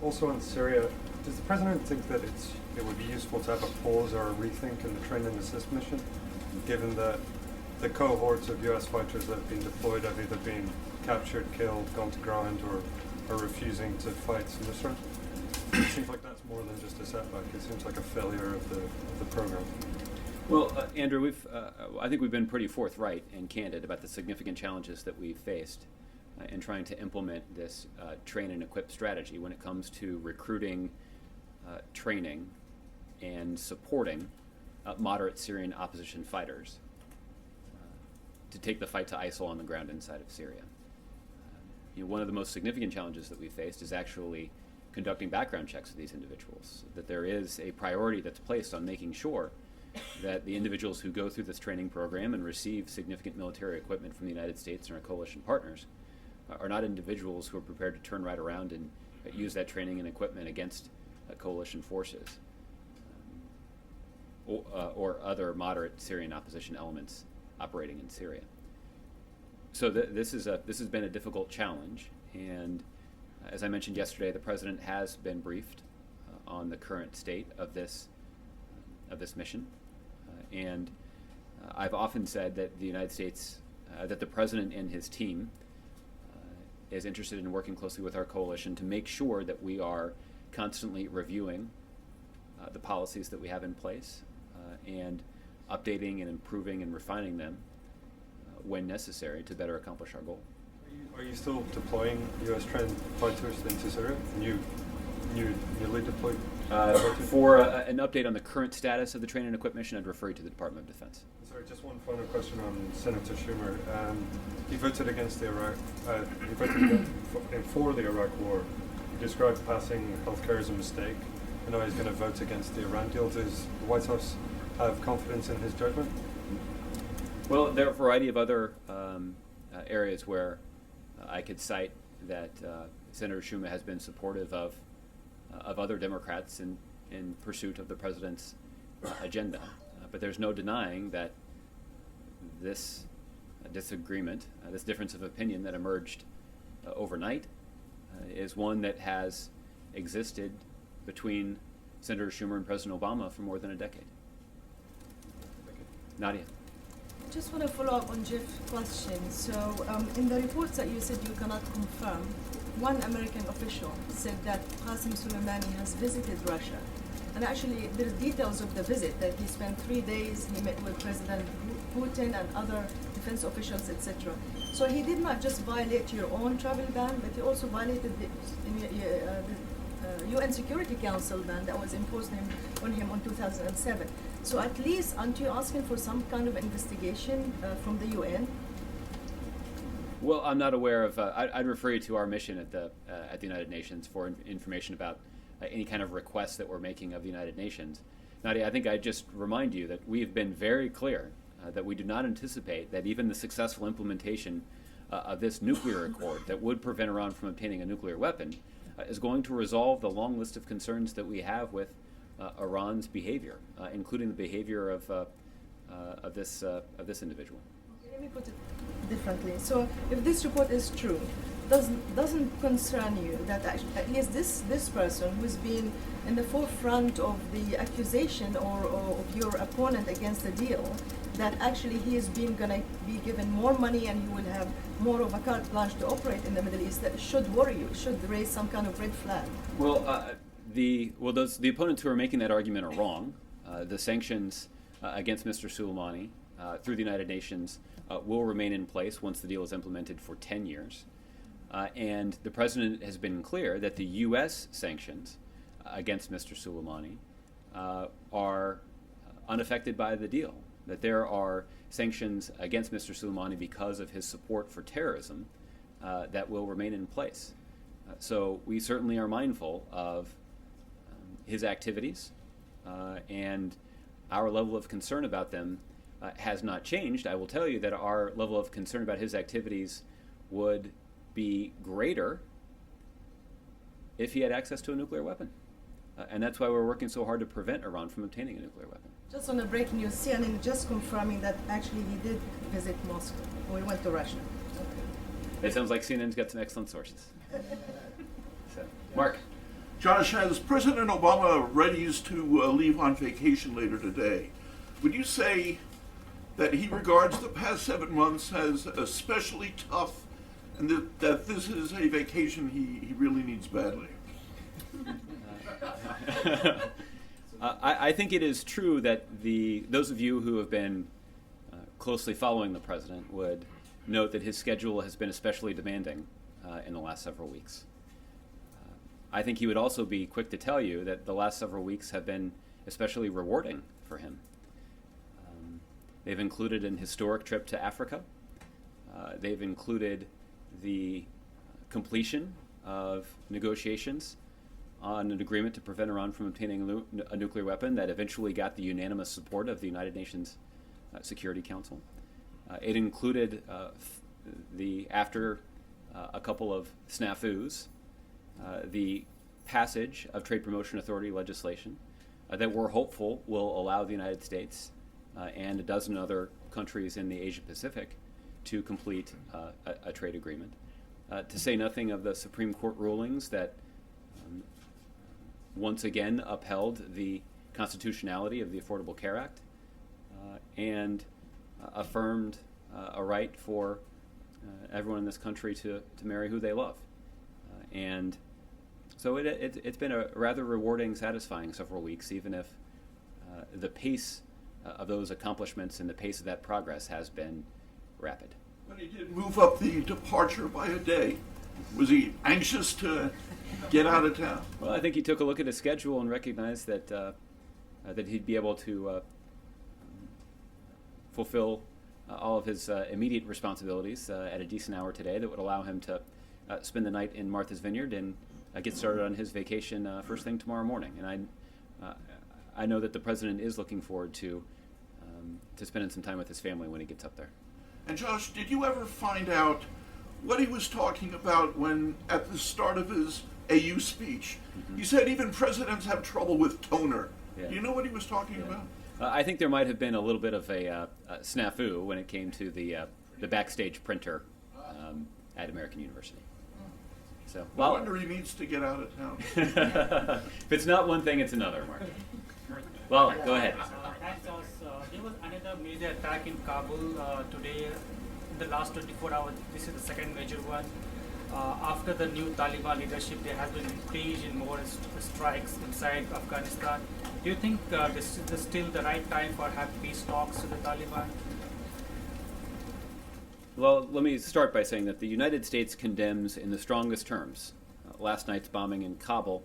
Also in Syria, does the president think that it would be useful to have a pause or a rethink in the train and assist mission, given that the cohorts of U.S. fighters that have been deployed have either been captured, killed, gone to ground, or are refusing to fight Nusra? It seems like that's more than just a setback. It seems like a failure of the program. Well, Andrew, I think we've been pretty forthright and candid about the significant challenges that we've faced in trying to implement this train and equip strategy when it comes to recruiting, training, and supporting moderate Syrian opposition fighters to take the fight to ISIL on the ground inside of Syria. One of the most significant challenges that we faced is actually conducting background checks of these individuals, that there is a priority that's placed on making sure that the individuals who go through this training program and receive significant military equipment from the United States and our coalition partners are not individuals who are prepared to turn right around and use that training and equipment against coalition forces or other moderate Syrian opposition elements operating in Syria. So this has been a difficult challenge, and as I mentioned yesterday, the president has been briefed on the current state of this mission, and I've often said that the United States, that the president and his team is interested in working closely with our coalition to make sure that we are constantly reviewing the policies that we have in place and updating and improving and refining them when necessary to better accomplish our goal. Are you still deploying U.S. trained fighters into Syria? Newly deployed? For an update on the current status of the train and equip mission, I'd refer you to the Department of Defense. Sorry, just one final question on Senator Schumer. He voted against the Iraq. He voted for the Iraq War. He described passing healthcare as a mistake, and now he's going to vote against the Iran deal. Does the White House have confidence in his judgment? Well, there are a variety of other areas where I could cite that Senator Schumer has been supportive of other Democrats in pursuit of the president's agenda. But there's no denying that this disagreement, this difference of opinion that emerged overnight, is one that has existed between Senator Schumer and President Obama for more than a decade. Nadia. I just want to follow up on Jeff's question. So, in the reports that you said you cannot confirm, one American official said that Qasem Soleimani has visited Russia. And actually, there's details of the visit, that he spent 3 days, he met with President Putin and other defense officials, etc. So he did not just violate your own travel ban, but he also violated the UN Security Council ban that was imposed on him in 2007. So at least, aren't you asking for some kind of investigation from the UN? Well, I'm not aware of. I'd refer you to our mission at the United Nations for information about any kind of requests that we're making of the United Nations. Nadia, I think I'd just remind you that we have been very clear that we do not anticipate that even the successful implementation of this nuclear accord that would prevent Iran from obtaining a nuclear weapon is going to resolve the long list of concerns that we have with Iran's behavior, including the behavior of this individual. Let me put it differently. So, if this report is true, doesn't concern you that at least this person who's been in the forefront of the accusation or of your opponent against the deal, that actually he is going to be given more money and he will have more of a carte blanche to operate in the Middle East, that should worry you, should raise some kind of red flag? Well, the opponents who are making that argument are wrong. The sanctions against Mr. Soleimani through the United Nations will remain in place once the deal is implemented for 10 years. And the president has been clear that the U.S. sanctions against Mr. Soleimani are unaffected by the deal, that there are sanctions against Mr. Soleimani because of his support for terrorism that will remain in place. So we certainly are mindful of his activities, and our level of concern about them has not changed. I will tell you that our level of concern about his activities would be greater if he had access to a nuclear weapon. And that's why we're working so hard to prevent Iran from obtaining a nuclear weapon. Just on a breaking news, CNN just confirming that actually he did visit Moscow, or he went to Russia. It sounds like CNN's got some excellent sources. So, Mark. Josh, as President Obama readies to leave on vacation later today, would you say that he regards the past 7 months as especially tough, and that this is a vacation he really needs badly? I think it is true that those of you who have been closely following the president would note that his schedule has been especially demanding in the last several weeks. I think he would also be quick to tell you that the last several weeks have been especially rewarding for him. They've included an historic trip to Africa. They've included the completion of negotiations on an agreement to prevent Iran from obtaining a nuclear weapon that eventually got the unanimous support of the United Nations Security Council. It included, after a couple of snafus, the passage of Trade Promotion Authority legislation that we're hopeful will allow the United States and a dozen other countries in the Asia Pacific to complete a trade agreement. To say nothing of the Supreme Court rulings that once again upheld the constitutionality of the Affordable Care Act and affirmed a right for everyone in this country to marry who they love. And so it's been a rather rewarding, satisfying several weeks, even if the pace of those accomplishments and the pace of that progress has been rapid. But he did move up the departure by a day. Was he anxious to get out of town? Well, I think he took a look at his schedule and recognized that that he'd be able to fulfill all of his immediate responsibilities at a decent hour today that would allow him to spend the night in Martha's Vineyard and get started on his vacation first thing tomorrow morning. And I know that the president is looking forward to spending some time with his family when he gets up there. And Josh, did you ever find out what he was talking about when, at the start of his AU speech, he said even presidents have trouble with toner? Yeah. Do you know what he was talking about? I think there might have been a little bit of a snafu when it came to the backstage printer at American University. So, No wonder he needs to get out of town. If it's not one thing, it's another, Mark. Well, go ahead. Thanks, Josh. There was another major attack in Kabul today. In the last 24 hours, this is the second major one. After the new Taliban leadership, there has been increase in more strikes inside Afghanistan. Do you think this is still the right time for having peace talks with the Taliban? Well, let me start by saying that the United States condemns in the strongest terms last night's bombing in Kabul,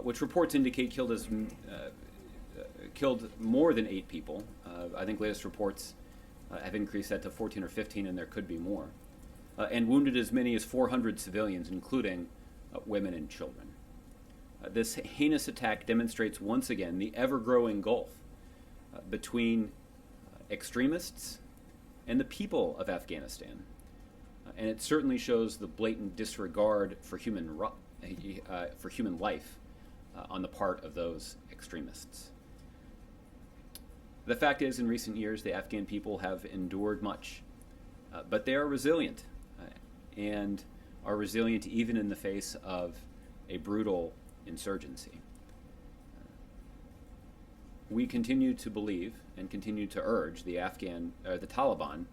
which reports indicate killed more than 8 people. I think latest reports have increased that to 14 or 15, and there could be more. And wounded as many as 400 civilians, including women and children. This heinous attack demonstrates once again the ever-growing gulf between extremists and the people of Afghanistan. And it certainly shows the blatant disregard for human life on the part of those extremists. The fact is, in recent years, the Afghan people have endured much, but they are resilient, and are resilient even in the face of a brutal insurgency. We continue to believe and continue to urge the Taliban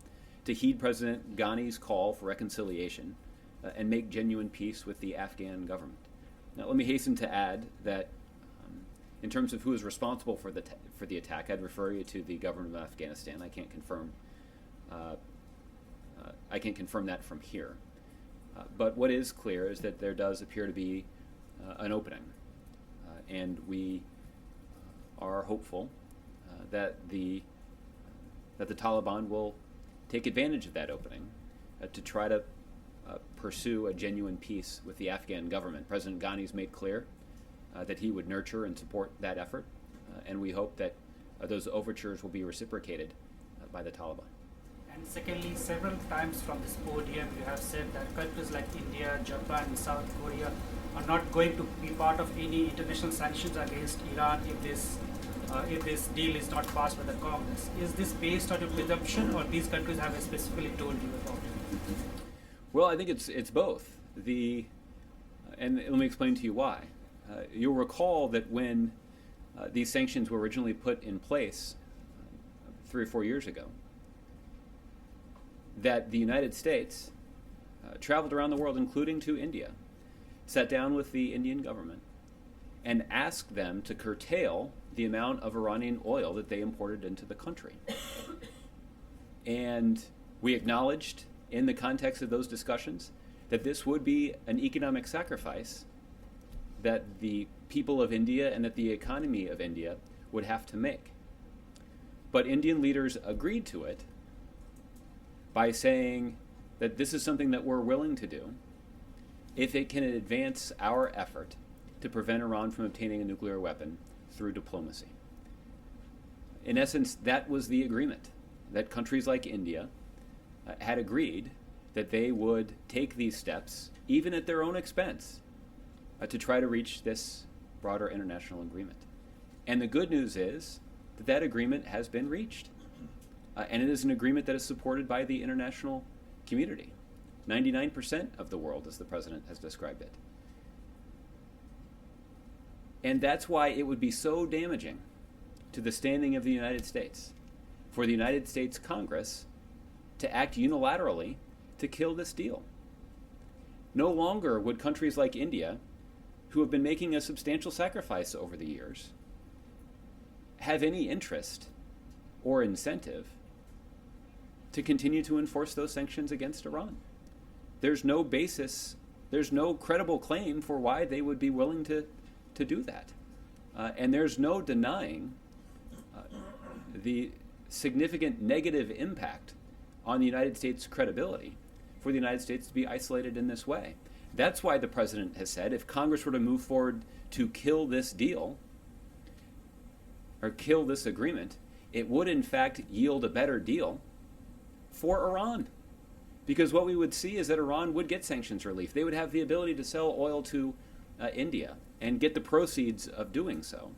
to heed President Ghani's call for reconciliation and make genuine peace with the Afghan government. Now, let me hasten to add that in terms of who is responsible for the attack, I'd refer you to the government of Afghanistan. I can't confirm that from here. But what is clear is that there does appear to be an opening, and we are hopeful that the Taliban will take advantage of that opening to try to pursue a genuine peace with the Afghan government. President Ghani's made clear that he would nurture and support that effort, and we hope that those overtures will be reciprocated by the Taliban. And secondly, several times from this podium you have said that countries like India, Japan, and South Korea are not going to be part of any international sanctions against Iran if this deal is not passed by the Congress. Is this based on a presumption, or these countries have specifically told you about it? Well, I think it's both. And let me explain to you why. You'll recall that when these sanctions were originally put in place 3 or 4 years ago, that the United States traveled around the world, including to India, sat down with the Indian government and asked them to curtail the amount of Iranian oil that they imported into the country. And we acknowledged in the context of those discussions that this would be an economic sacrifice that the people of India and that the economy of India would have to make. But Indian leaders agreed to it by saying that this is something that we're willing to do if it can advance our effort to prevent Iran from obtaining a nuclear weapon through diplomacy. In essence, that was the agreement, that countries like India had agreed that they would take these steps, even at their own expense, to try to reach this broader international agreement. And the good news is that that agreement has been reached. And it is an agreement that is supported by the international community. 99% of the world, as the president has described it. And that's why it would be so damaging to the standing of the United States for the United States Congress to act unilaterally to kill this deal. No longer would countries like India, who have been making a substantial sacrifice over the years, have any interest or incentive to continue to enforce those sanctions against Iran. There's no basis, there's no credible claim for why they would be willing to do that. And there's no denying the significant negative impact on the United States' credibility for the United States to be isolated in this way. That's why the president has said if Congress were to move forward to kill this deal, or kill this agreement, it would in fact yield a better deal for Iran. Because what we would see is that Iran would get sanctions relief. They would have the ability to sell oil to India and get the proceeds of doing so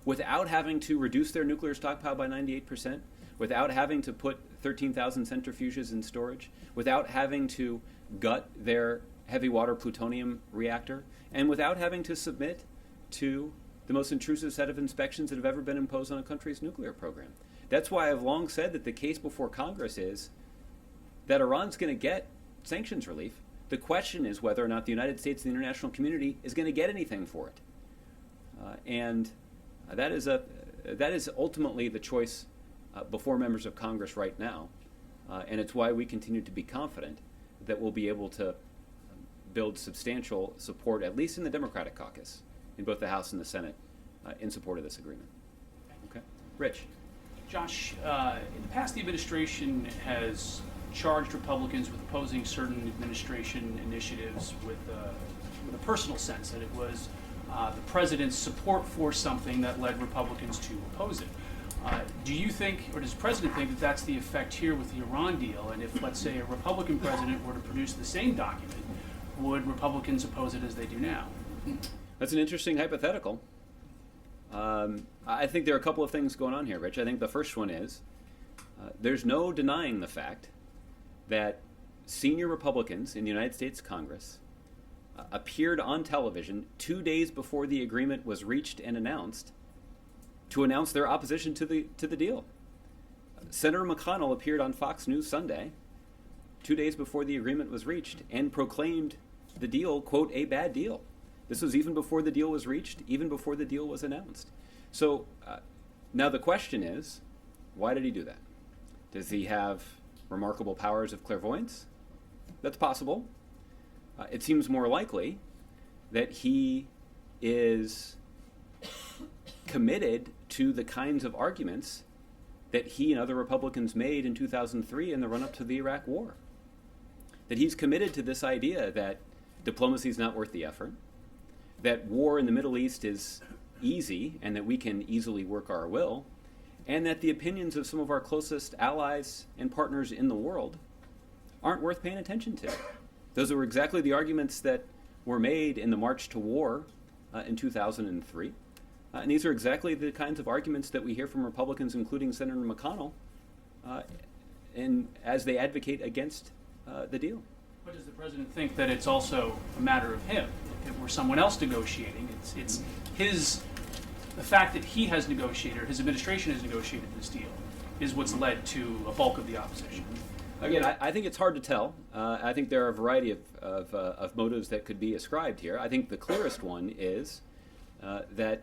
without having to reduce their nuclear stockpile by 98%, without having to put 13,000 centrifuges in storage, without having to gut their heavy water plutonium reactor, and without having to submit to the most intrusive set of inspections that have ever been imposed on a country's nuclear program. That's why I've long said that the case before Congress is that Iran's going to get sanctions relief. The question is whether or not the United States and the international community is going to get anything for it. And that is ultimately the choice before members of Congress right now. And it's why we continue to be confident that we'll be able to build substantial support, at least in the Democratic caucus, in both the House and the Senate, in support of this agreement. Okay? Rich. Josh, in the past, the administration has charged Republicans with opposing certain administration initiatives with a personal sense, that it was the president's support for something that led Republicans to oppose it. Do you think, or does the president think that that's the effect here with the Iran deal? And if, let's say, a Republican president were to produce the same document, would Republicans oppose it as they do now? That's an interesting hypothetical. I think there are a couple of things going on here, Rich. I think the first one is there's no denying the fact that senior Republicans in the United States Congress appeared on television 2 days before the agreement was reached and announced to announce their opposition to the deal. Senator McConnell appeared on Fox News Sunday 2 days before the agreement was reached and proclaimed the deal, quote, a bad deal. This was even before the deal was reached, even before the deal was announced. So now the question is, why did he do that? Does he have remarkable powers of clairvoyance? That's possible. It seems more likely that he is committed to the kinds of arguments that he and other Republicans made in 2003 in the run-up to the Iraq War. That he's committed to this idea that diplomacy is not worth the effort, that war in the Middle East is easy and that we can easily work our will, and that the opinions of some of our closest allies and partners in the world aren't worth paying attention to. Those were exactly the arguments that were made in the march to war in 2003. And these are exactly the kinds of arguments that we hear from Republicans, including Senator McConnell, as they advocate against the deal. But does the president think that it's also a matter of him? If it were someone else negotiating, it's the fact that he has negotiated, or his administration has negotiated this deal, is what's led to a bulk of the opposition. Again, I think it's hard to tell. I think there are a variety of motives that could be ascribed here. I think the clearest one is that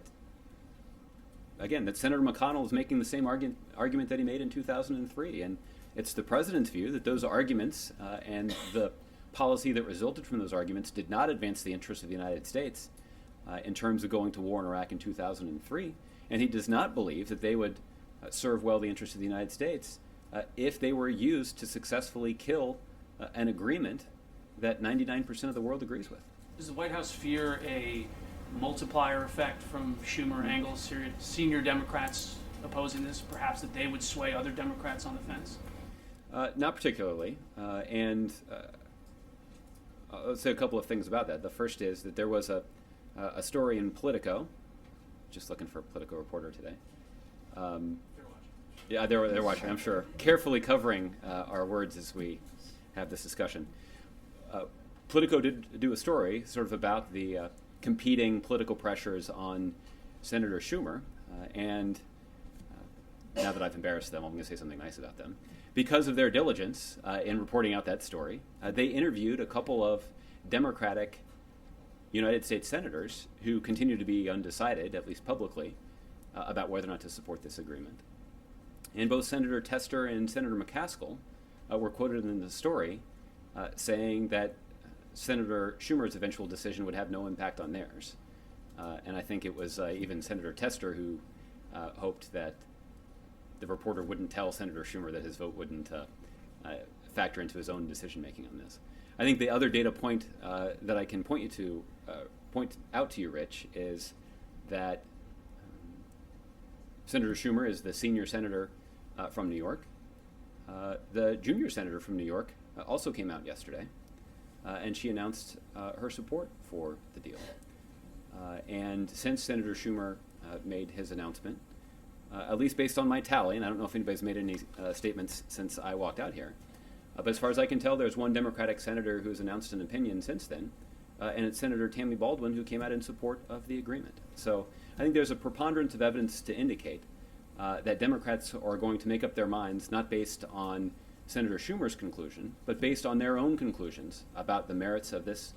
Senator McConnell is making the same argument that he made in 2003. And it's the president's view that those arguments and the policy that resulted from those arguments did not advance the interests of the United States in terms of going to war in Iraq in 2003. And he does not believe that they would serve well the interests of the United States if they were used to successfully kill an agreement that 99% of the world agrees with. Does the White House fear a multiplier effect from Schumer and Engel, senior Democrats opposing this, perhaps that they would sway other Democrats on the fence? Not particularly. I'll say a couple of things about that. The first is that there was a story in Politico, just looking for a Politico reporter today. Yeah, they're watching, I'm sure, carefully covering our words as we have this discussion. Politico did do a story sort of about the competing political pressures on Senator Schumer, and now that I've embarrassed them, I'm going to say something nice about them. Because of their diligence in reporting out that story, they interviewed a couple of Democratic United States senators who continue to be undecided, at least publicly, about whether or not to support this agreement. And both Senator Tester and Senator McCaskill were quoted in the story saying that Senator Schumer's eventual decision would have no impact on theirs. And I think it was even Senator Tester who hoped that the reporter wouldn't tell Senator Schumer that his vote wouldn't factor into his own decision-making on this. I think the other data point that I can point out to you, Rich, is that Senator Schumer is the senior senator from New York. The junior senator from New York also came out yesterday, and she announced her support for the deal. And since Senator Schumer made his announcement, at least based on my tally, and I don't know if anybody's made any statements since I walked out here, but as far as I can tell, there's one Democratic senator who's announced an opinion since then, and it's Senator Tammy Baldwin who came out in support of the agreement. So I think there's a preponderance of evidence to indicate that Democrats are going to make up their minds not based on Senator Schumer's conclusion, but based on their own conclusions about the merits of this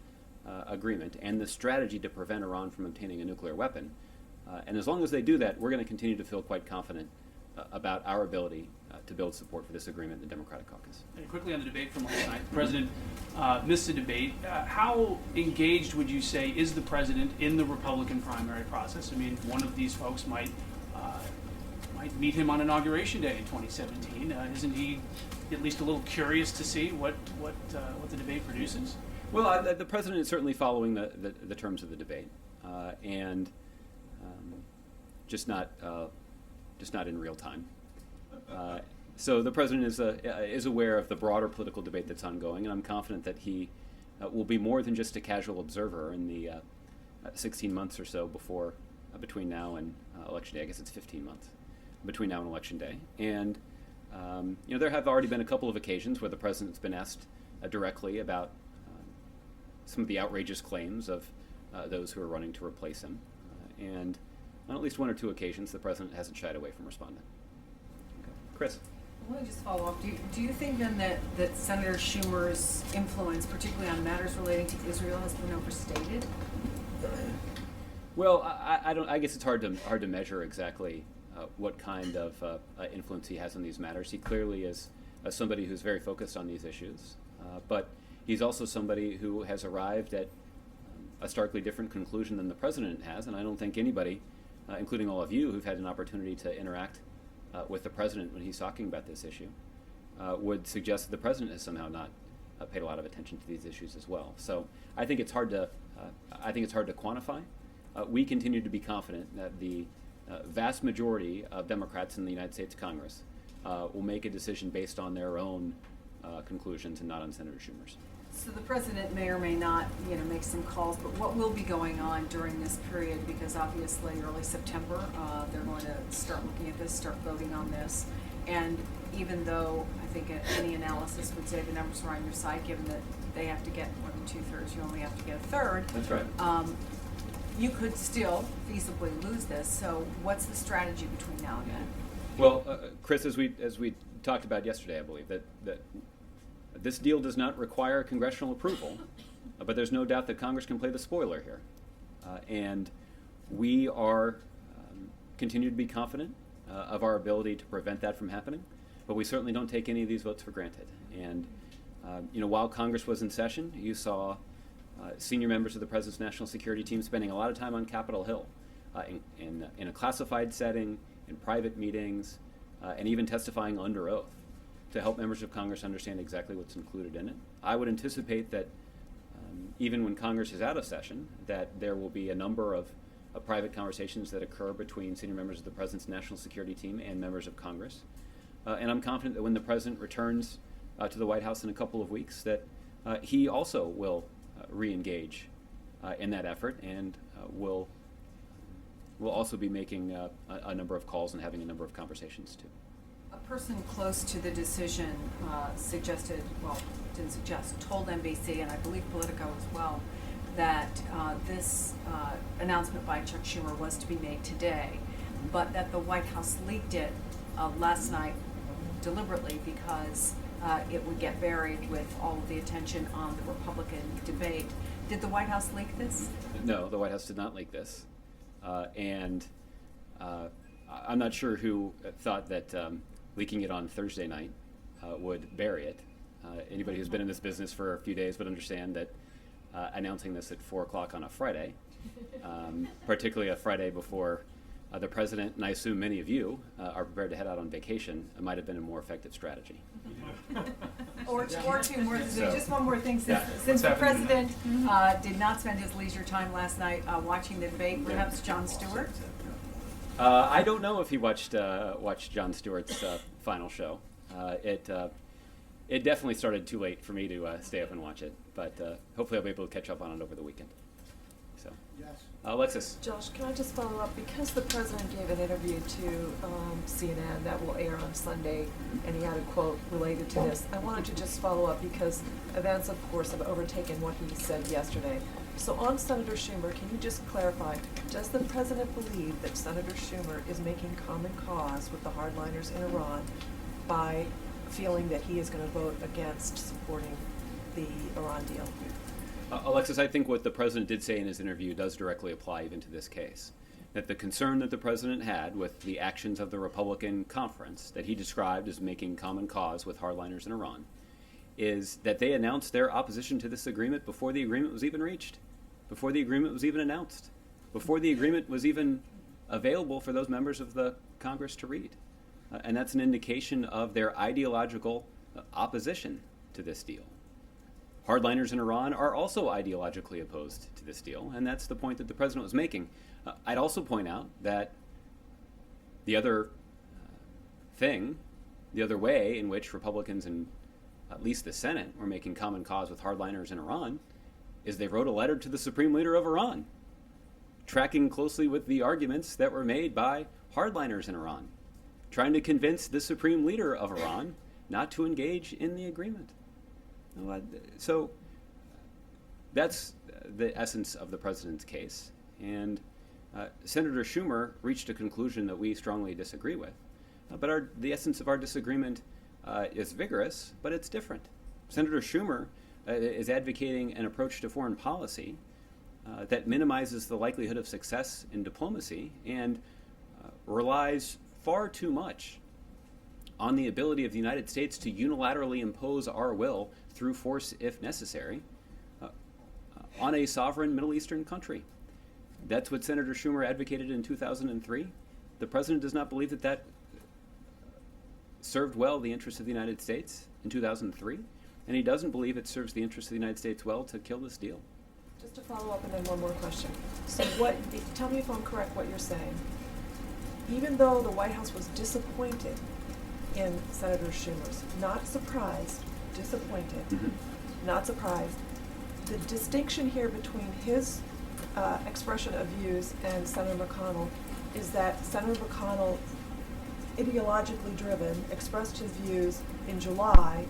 agreement and the strategy to prevent Iran from obtaining a nuclear weapon. And as long as they do that, we're going to continue to feel quite confident about our ability to build support for this agreement in the Democratic caucus. And quickly on the debate from last night, the president missed the debate. How engaged would you say is the president in the Republican primary process? I mean, one of these folks might meet him on Inauguration Day in 2017. Isn't he at least a little curious to see what the debate produces? Well, the president is certainly following the terms of the debate, and just not in real time. So the president is aware of the broader political debate that's ongoing, and I'm confident that he will be more than just a casual observer in the 16 months or so between now and Election Day. I guess it's 15 months between now and Election Day. And there have already been a couple of occasions where the president's been asked directly about some of the outrageous claims of those who are running to replace him. And on at least one or two occasions, the president hasn't shied away from responding. Okay. Chris? Let me just follow up. Do you think then that Senator Schumer's influence, particularly on matters relating to Israel, has been overstated? Well, I guess it's hard to measure exactly what kind of influence he has on these matters. He clearly is somebody who's very focused on these issues, but he's also somebody who has arrived at a starkly different conclusion than the president has, and I don't think anybody, including all of you who've had an opportunity to interact with the president when he's talking about this issue, would suggest that the president has somehow not paid a lot of attention to these issues as well. So I think it's hard to quantify. We continue to be confident that the vast majority of Democrats in the United States Congress will make a decision based on their own conclusions and not on Senator Schumer's. So the president may or may not, make some calls, but what will be going on during this period? Because obviously early September, they're going to start looking at this, start voting on this. And even though I think any analysis would say the numbers are on your side, given that they have to get more than 2/3, you only have to get a third. That's right. You could still feasibly lose this. So what's the strategy between now and then? Well, Chris, as we talked about yesterday, I believe that this deal does not require congressional approval, but there's no doubt that Congress can play the spoiler here, and we are continue to be confident of our ability to prevent that from happening. But we certainly don't take any of these votes for granted. And while Congress was in session, you saw senior members of the President's National Security Team spending a lot of time on Capitol Hill, in a classified setting, in private meetings, and even testifying under oath to help members of Congress understand exactly what's included in it. I would anticipate that even when Congress is out of session, that there will be a number of private conversations that occur between senior members of the President's National Security Team and members of Congress. And I'm confident that when the President returns to the White House in a couple of weeks, that he also will re-engage in that effort and will also be making a number of calls and having a number of conversations too. A person close to the decision told NBC, and I believe Politico as well, that this announcement by Chuck Schumer was to be made today, but that the White House leaked it last night deliberately because it would get buried with all of the attention on the Republican debate. Did the White House leak this? No, the White House did not leak this. And I'm not sure who thought that leaking it on Thursday night would bury it. Anybody who's been in this business for a few days would understand that announcing this at 4 o'clock on a Friday, particularly a Friday before the President, and I assume many of you, are prepared to head out on vacation, it might have been a more effective strategy. Or two more things. So, Just one more thing. Since the President did not spend his leisure time last night watching the debate, perhaps Jon Stewart? I don't know if he watched Jon Stewart's final show. It definitely started too late for me to stay up and watch it, but hopefully I'll be able to catch up on it over the weekend. So, yes. Alexis. Josh, can I just follow up? Because the president gave an interview to CNN that will air on Sunday, and he had a quote related to this, I wanted to just follow up because events, of course, have overtaken what he said yesterday. So on Senator Schumer, can you just clarify, does the president believe that Senator Schumer is making common cause with the hardliners in Iran by feeling that he is going to vote against supporting the Iran deal? Alexis, I think what the president did say in his interview does directly apply even to this case. That the concern that the president had with the actions of the Republican conference that he described as making common cause with hardliners in Iran is that they announced their opposition to this agreement before the agreement was even reached, before the agreement was even announced, before the agreement was even available for those members of the Congress to read. And that's an indication of their ideological opposition to this deal. Hardliners in Iran are also ideologically opposed to this deal, and that's the point that the president was making. I'd also point out that the other the other way in which Republicans in at least the Senate were making common cause with hardliners in Iran is they wrote a letter to the Supreme Leader of Iran, tracking closely with the arguments that were made by hardliners in Iran, trying to convince the Supreme Leader of Iran not to engage in the agreement. So that's the essence of the president's case. And Senator Schumer reached a conclusion that we strongly disagree with. But the essence of our disagreement is vigorous, but it's different. Senator Schumer is advocating an approach to foreign policy that minimizes the likelihood of success in diplomacy and relies far too much on the ability of the United States to unilaterally impose our will through force if necessary on a sovereign Middle Eastern country. That's what Senator Schumer advocated in 2003. The president does not believe that that served well the interests of the United States in 2003, and he doesn't believe it serves the interests of the United States well to kill this deal. Just to follow up and then one more question. So tell me if I'm correct what you're saying. Even though the White House was disappointed in Senator Schumer's, not surprised, disappointed, Mm-hmm. not surprised. The distinction here between his expression of views and Senator McConnell is that Senator McConnell, ideologically driven, expressed his views in July,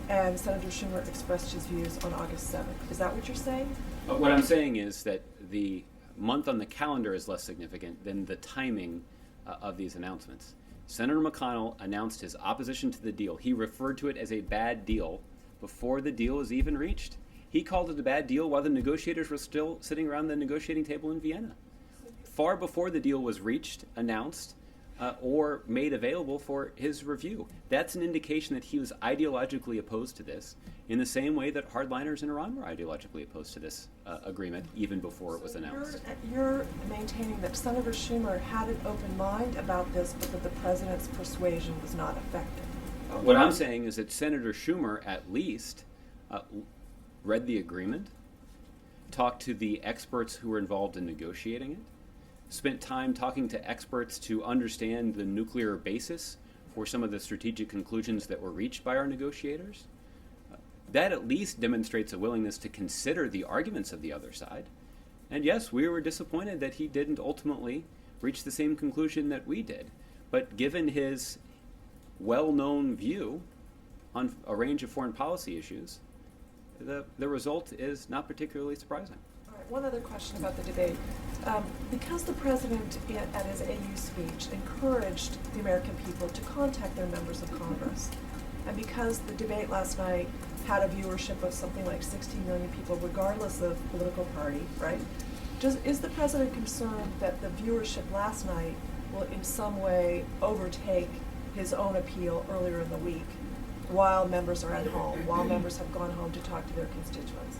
and Senator Schumer expressed his views on August 7th. Is that what you're saying? What I'm saying is that the month on the calendar is less significant than the timing of these announcements. Senator McConnell announced his opposition to the deal. He referred to it as a bad deal before the deal was even reached. He called it a bad deal while the negotiators were still sitting around the negotiating table in Vienna. Far before the deal was reached, announced, or made available for his review. That's an indication that he was ideologically opposed to this, in the same way that hardliners in Iran were ideologically opposed to this agreement even before it was announced. You're maintaining that Senator Schumer had an open mind about this, but that the president's persuasion was not effective. What I'm saying is that Senator Schumer at least read the agreement, talked to the experts who were involved in negotiating it, spent time talking to experts to understand the nuclear basis for some of the strategic conclusions that were reached by our negotiators. That at least demonstrates a willingness to consider the arguments of the other side. And yes, we were disappointed that he didn't ultimately reach the same conclusion that we did. But given his well-known view on a range of foreign policy issues, the result is not particularly surprising. All right, one other question about the debate. Because the president at his AU speech encouraged the American people to contact their members of Congress, and because the debate last night had a viewership of something like 16 million people, regardless of political party, right? Is the president concerned that the viewership last night will in some way overtake his own appeal earlier in the week while members are at home, while members have gone home to talk to their constituents?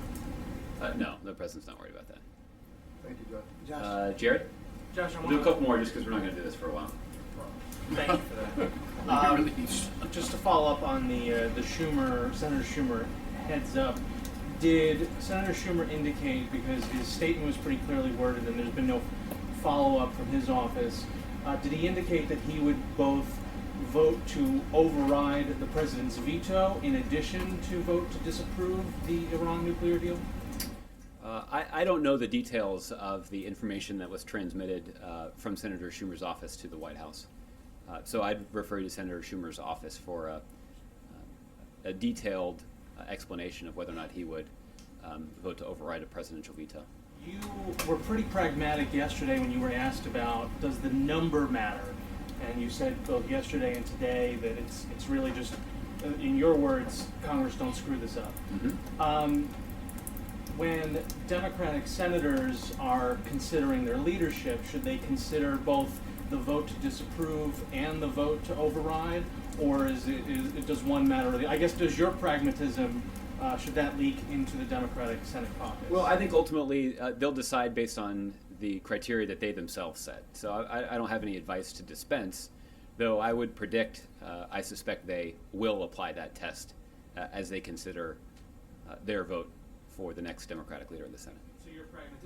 No, the president's not worried about that. Thank you, Josh. Jared? Josh, We'll do a couple more just because we're not going to do this for a while. Thank you for that. Just to follow up on the Senator Schumer heads up, did Senator Schumer indicate, because his statement was pretty clearly worded and there's been no follow-up from his office, did he indicate that he would both vote to override the president's veto in addition to vote to disapprove the Iran nuclear deal? I don't know the details of the information that was transmitted from Senator Schumer's office to the White House. So I'd refer you to Senator Schumer's office for a detailed explanation of whether or not he would vote to override a presidential veto. You were pretty pragmatic yesterday when you were asked about, does the number matter? And you said both yesterday and today that it's really just, in your words, Congress, don't screw this up. Mm-hmm. When Democratic senators are considering their leadership, should they consider both the vote to disapprove and the vote to override, or does one matter? I guess, does your pragmatism, should that leak into the Democratic Senate caucus? Well, I think ultimately they'll decide based on the criteria that they themselves set. So I don't have any advice to dispense, though I would predict, I suspect they will apply that test as they consider their vote for the next Democratic leader in the Senate. So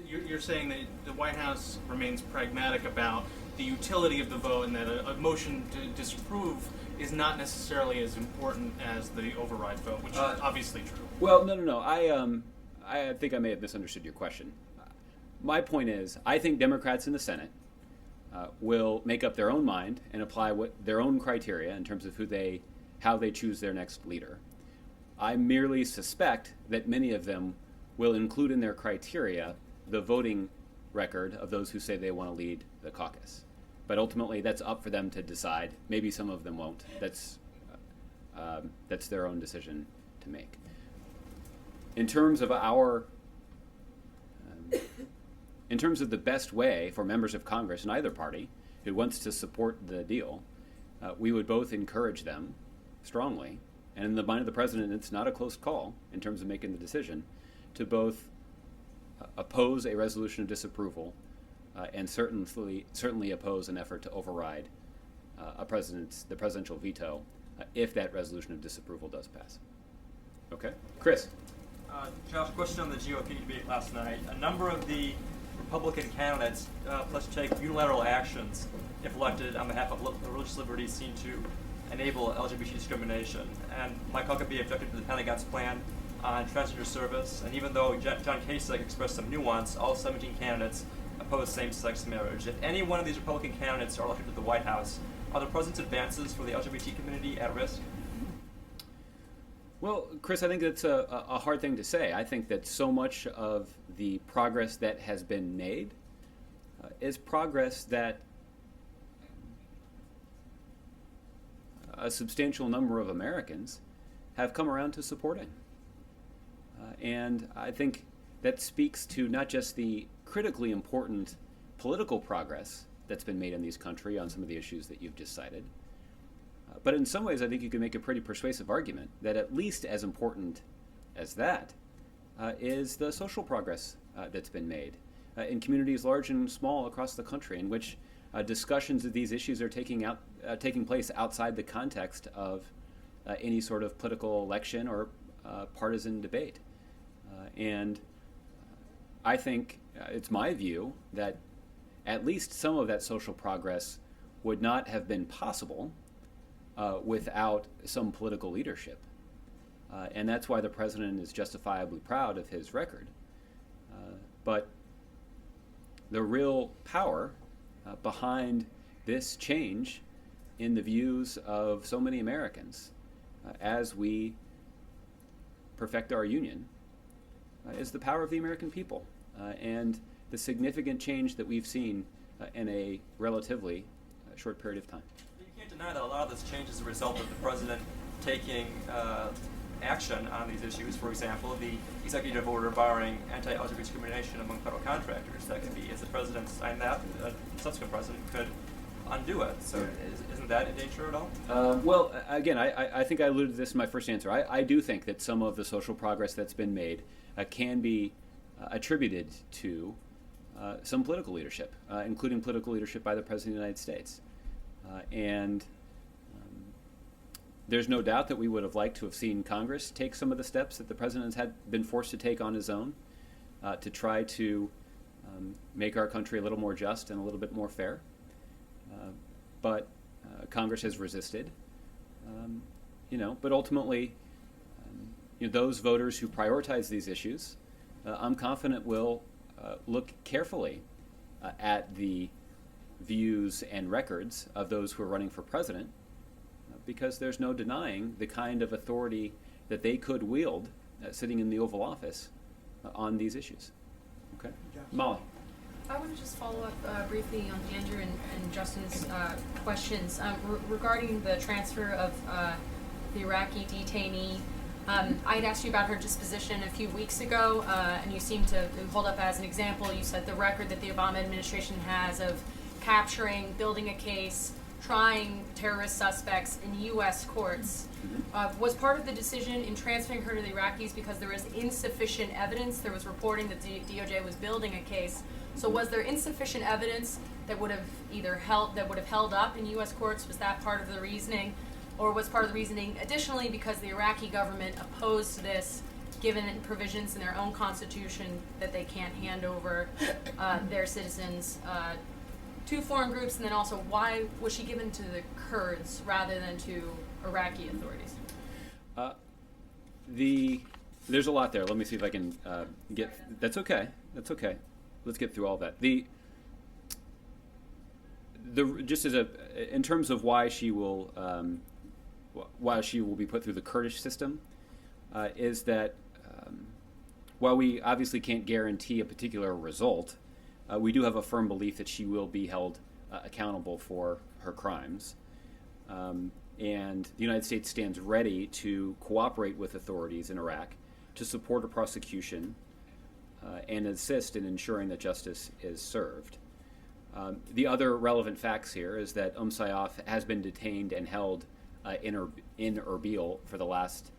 you're saying that the White House remains pragmatic about the utility of the vote, and that a motion to disapprove is not necessarily as important as the override vote, which is obviously true. Well, no. I think I may have misunderstood your question. My point is, I think Democrats in the Senate will make up their own mind and apply their own criteria in terms of how they choose their next leader. I merely suspect that many of them will include in their criteria the voting record of those who say they want to lead the caucus. But ultimately, that's up for them to decide. Maybe some of them won't. That's their own decision to make. In terms of in terms of the best way for members of Congress in either party who wants to support the deal, we would both encourage them strongly. And in the mind of the president, it's not a close call in terms of making the decision to both oppose a resolution of disapproval and certainly oppose an effort to override the presidential veto if that resolution of disapproval does pass. Okay, Chris. Josh, question on the GOP debate last night. A number of the Republican candidates pledged to take unilateral actions if elected on behalf of religious liberties, seem to enable LGBT discrimination. And Mike Huckabee objected to the Pentagon's plan on transgender service, and even though John Kasich expressed some nuance, all 17 candidates oppose same-sex marriage. If any one of these Republican candidates are elected to the White House, are the president's advances for the LGBT community at risk? Well, Chris, I think that's a hard thing to say. I think that so much of the progress that has been made is progress that a substantial number of Americans have come around to supporting. And I think that speaks to not just the critically important political progress that's been made in this country on some of the issues that you've just cited, but in some ways I think you can make a pretty persuasive argument that at least as important as that is the social progress that's been made in communities large and small across the country, in which discussions of these issues are taking place outside the context of any sort of political election or partisan debate. And I think it's my view that at least some of that social progress would not have been possible without some political leadership. And that's why the president is justifiably proud of his record. But the real power behind this change in the views of so many Americans as we perfect our union is the power of the American people and the significant change that we've seen in a relatively short period of time. You can't deny that a lot of this change is a result of the president taking action on these issues. For example, the executive order barring anti-LGBT discrimination among federal contractors. That could be, if the president signed that, a subsequent president could undo it. So isn't that in danger at all? Well, again, I think I alluded to this in my first answer. I do think that some of the social progress that's been made can be attributed to some political leadership, including political leadership by the President of the United States. And there's no doubt that we would have liked to have seen Congress take some of the steps that the President has been forced to take on his own to try to make our country a little more just and a little bit more fair. But Congress has resisted, but ultimately, those voters who prioritize these issues, I'm confident will look carefully at the views and records of those who are running for president, because there's no denying the kind of authority that they could wield sitting in the Oval Office on these issues. Okay? Molly. I want to just follow up briefly on Andrew and Justin's questions regarding the transfer of the Iraqi detainee. I had asked you about her disposition a few weeks ago, and you seemed to hold up as an example. You said the record that the Obama administration has of capturing, building a case, trying terrorist suspects in U.S. courts was part of the decision in transferring her to the Iraqis because there was insufficient evidence. There was reporting that the DOJ was building a case. So was there insufficient evidence that would have held up in U.S. courts? Was that part of the reasoning? Or was part of the reasoning additionally because the Iraqi government opposed this, given provisions in their own constitution that they can't hand over their citizens to foreign groups? And then also, why was she given to the Kurds rather than to Iraqi authorities? There's a lot there. Let me see if I can get. That's okay. Let's get through all that. Just as in terms of why she will be put through the Kurdish system, is that while we obviously can't guarantee a particular result, we do have a firm belief that she will be held accountable for her crimes. And the United States stands ready to cooperate with authorities in Iraq to support a prosecution and assist in ensuring that justice is served. The other relevant facts here is that Sayyaf has been detained and held in Erbil for the last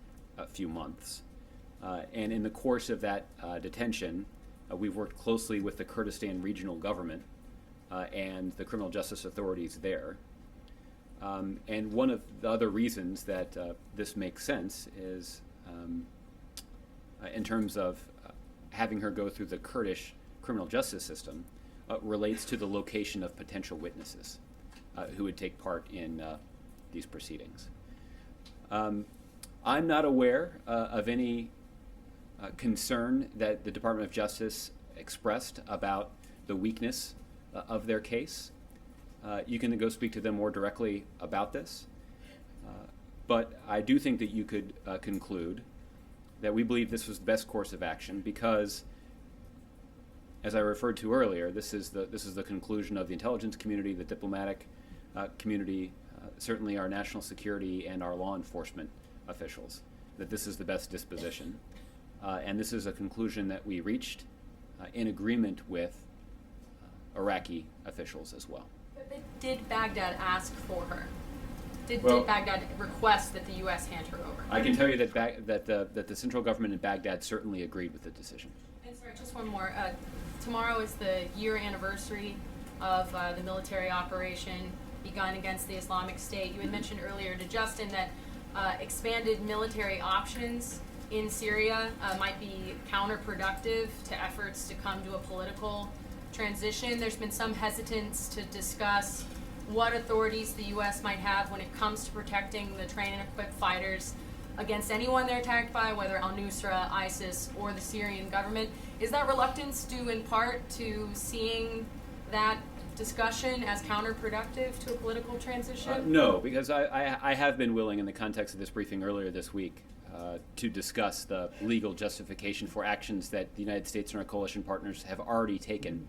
few months. And in the course of that detention, we've worked closely with the Kurdistan regional government and the criminal justice authorities there. And one of the other reasons that this makes sense is in terms of having her go through the Kurdish criminal justice system relates to the location of potential witnesses who would take part in these proceedings. I'm not aware of any concern that the Department of Justice expressed about the weakness of their case. You can go speak to them more directly about this. But I do think that you could conclude that we believe this was the best course of action because, as I referred to earlier, this is the conclusion of the intelligence community, the diplomatic community, certainly our national security and our law enforcement officials, that this is the best disposition. And this is a conclusion that we reached in agreement with Iraqi officials as well. But did Baghdad ask for her? Did Baghdad request that the U.S. hand her over? I can tell you that the central government in Baghdad certainly agreed with the decision. And sorry, just one more. Tomorrow is the year anniversary of the military operation begun against the Islamic State. You had mentioned earlier to Justin that expanded military options in Syria might be counterproductive to efforts to come to a political transition. There's been some hesitance to discuss what authorities the U.S. might have when it comes to protecting the trained and equipped fighters against anyone they're attacked by, whether al-Nusra, ISIS, or the Syrian government. Is that reluctance due in part to seeing that discussion as counterproductive to a political transition? No, because I have been willing, in the context of this briefing earlier this week, to discuss the legal justification for actions that the United States and our coalition partners have already taken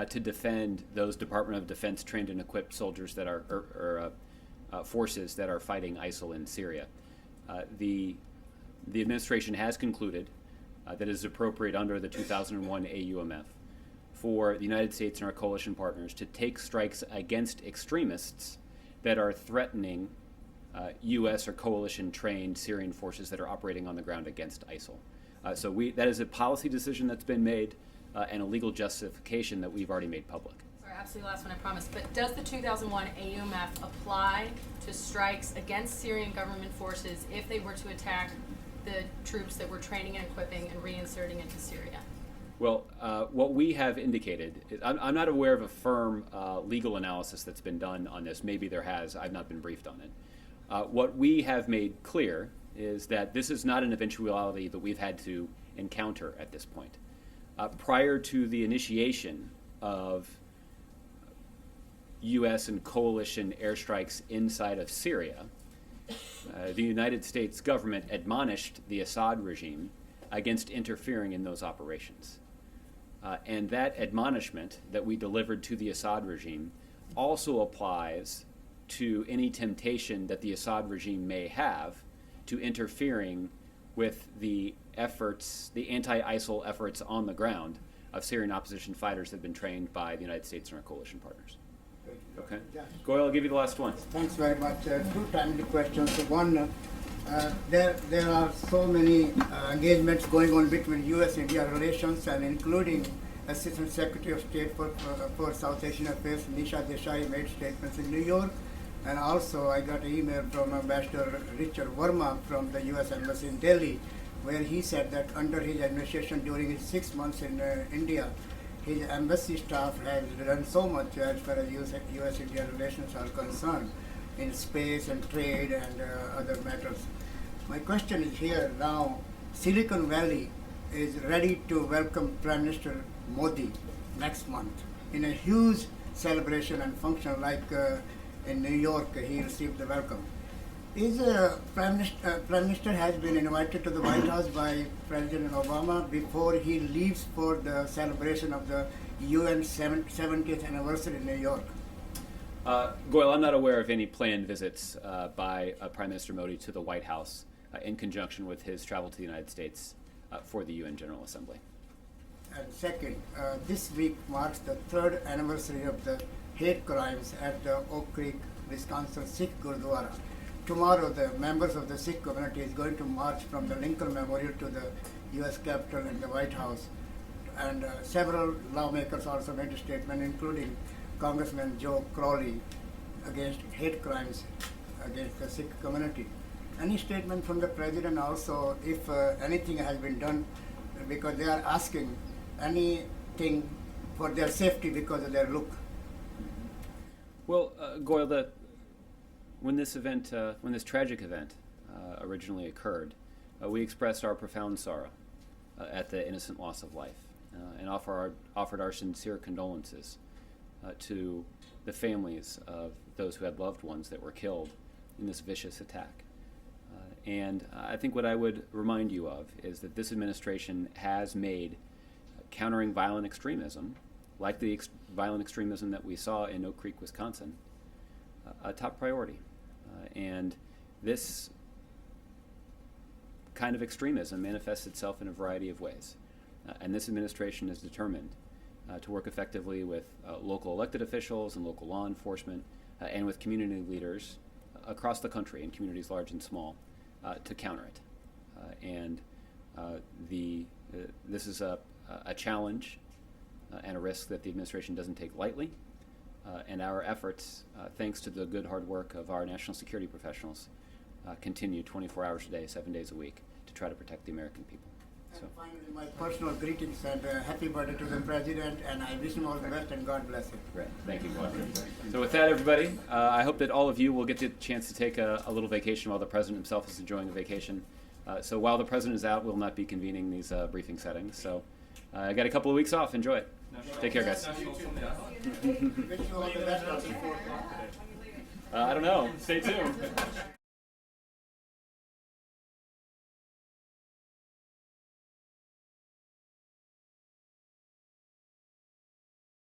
to defend those Department of Defense trained and equipped soldiers that are forces that are fighting ISIL in Syria. The administration has concluded that it is appropriate under the 2001 AUMF for the United States and our coalition partners to take strikes against extremists that are threatening U.S. or coalition-trained Syrian forces that are operating on the ground against ISIL. So that is a policy decision that's been made and a legal justification that we've already made public. Sorry, absolutely last one, I promise. But does the 2001 AUMF apply to strikes against Syrian government forces if they were to attack the troops that we're training and equipping and reinserting into Syria? Well, what we have indicated, I'm not aware of a firm legal analysis that's been done on this. Maybe there has. I've not been briefed on it. What we have made clear is that this is not an eventuality that we've had to encounter at this point. Prior to the initiation of U.S. and coalition airstrikes inside of Syria, the United States government admonished the Assad regime against interfering in those operations. And that admonishment that we delivered to the Assad regime also applies to any temptation that the Assad regime may have to interfering with the efforts, the anti-ISIL efforts on the ground of Syrian opposition fighters that have been trained by the United States and our coalition partners. Okay. Goyle, I'll give you the last one. Thanks very much. Two timely questions. One, there are so many engagements going on between U.S.-India relations, and including Assistant Secretary of State for South Asian Affairs, Nisha Desai, made statements in New York. And also, I got an email from Ambassador Richard Verma from the U.S. Embassy in Delhi, where he said that under his administration during his 6 months in India, his embassy staff has done so much as far as U.S.-India relations are concerned in space and trade and other matters. My question is here now, Silicon Valley is ready to welcome Prime Minister Modi next month in a huge celebration and function like in New York he received the welcome. Is Prime Minister has been invited to the White House by President Obama before he leaves for the celebration of the UN 70th anniversary in New York? Goyle, I'm not aware of any planned visits by Prime Minister Modi to the White House in conjunction with his travel to the United States for the UN General Assembly. And second, this week marks the 3rd anniversary of the hate crimes at the Oak Creek, Wisconsin Sikh Gurdwara. Tomorrow, the members of the Sikh community is going to march from the Lincoln Memorial to the U.S. Capitol and the White House. And several lawmakers also made a statement, including Congressman Joe Crowley, against hate crimes against the Sikh community. Any statement from the President also, if anything has been done, because they are asking anything for their safety because of their look? Well, Goyle, when this tragic event originally occurred, we expressed our profound sorrow at the innocent loss of life and offered our sincere condolences to the families of those who had loved ones that were killed in this vicious attack. And I think what I would remind you of is that this administration has made countering violent extremism, like the violent extremism that we saw in Oak Creek, Wisconsin, a top priority. And this kind of extremism manifests itself in a variety of ways. And this administration is determined to work effectively with local elected officials and local law enforcement and with community leaders across the country in communities large and small to counter it. This is a challenge and a risk that the administration doesn't take lightly. And our efforts, thanks to the good hard work of our national security professionals, continue 24 hours a day, 7 days a week to try to protect the American people. So. And finally, my personal greetings and happy birthday to the President, and I wish him all the best and God bless him. Great. Thank you, Glenn. So with that, everybody, I hope that all of you will get the chance to take a little vacation while the President himself is enjoying a vacation. So while the President is out, we'll not be convening these briefing settings. So I got a couple of weeks off. Enjoy it. Take care, guys. Wish you all the best. I don't know. Stay tuned.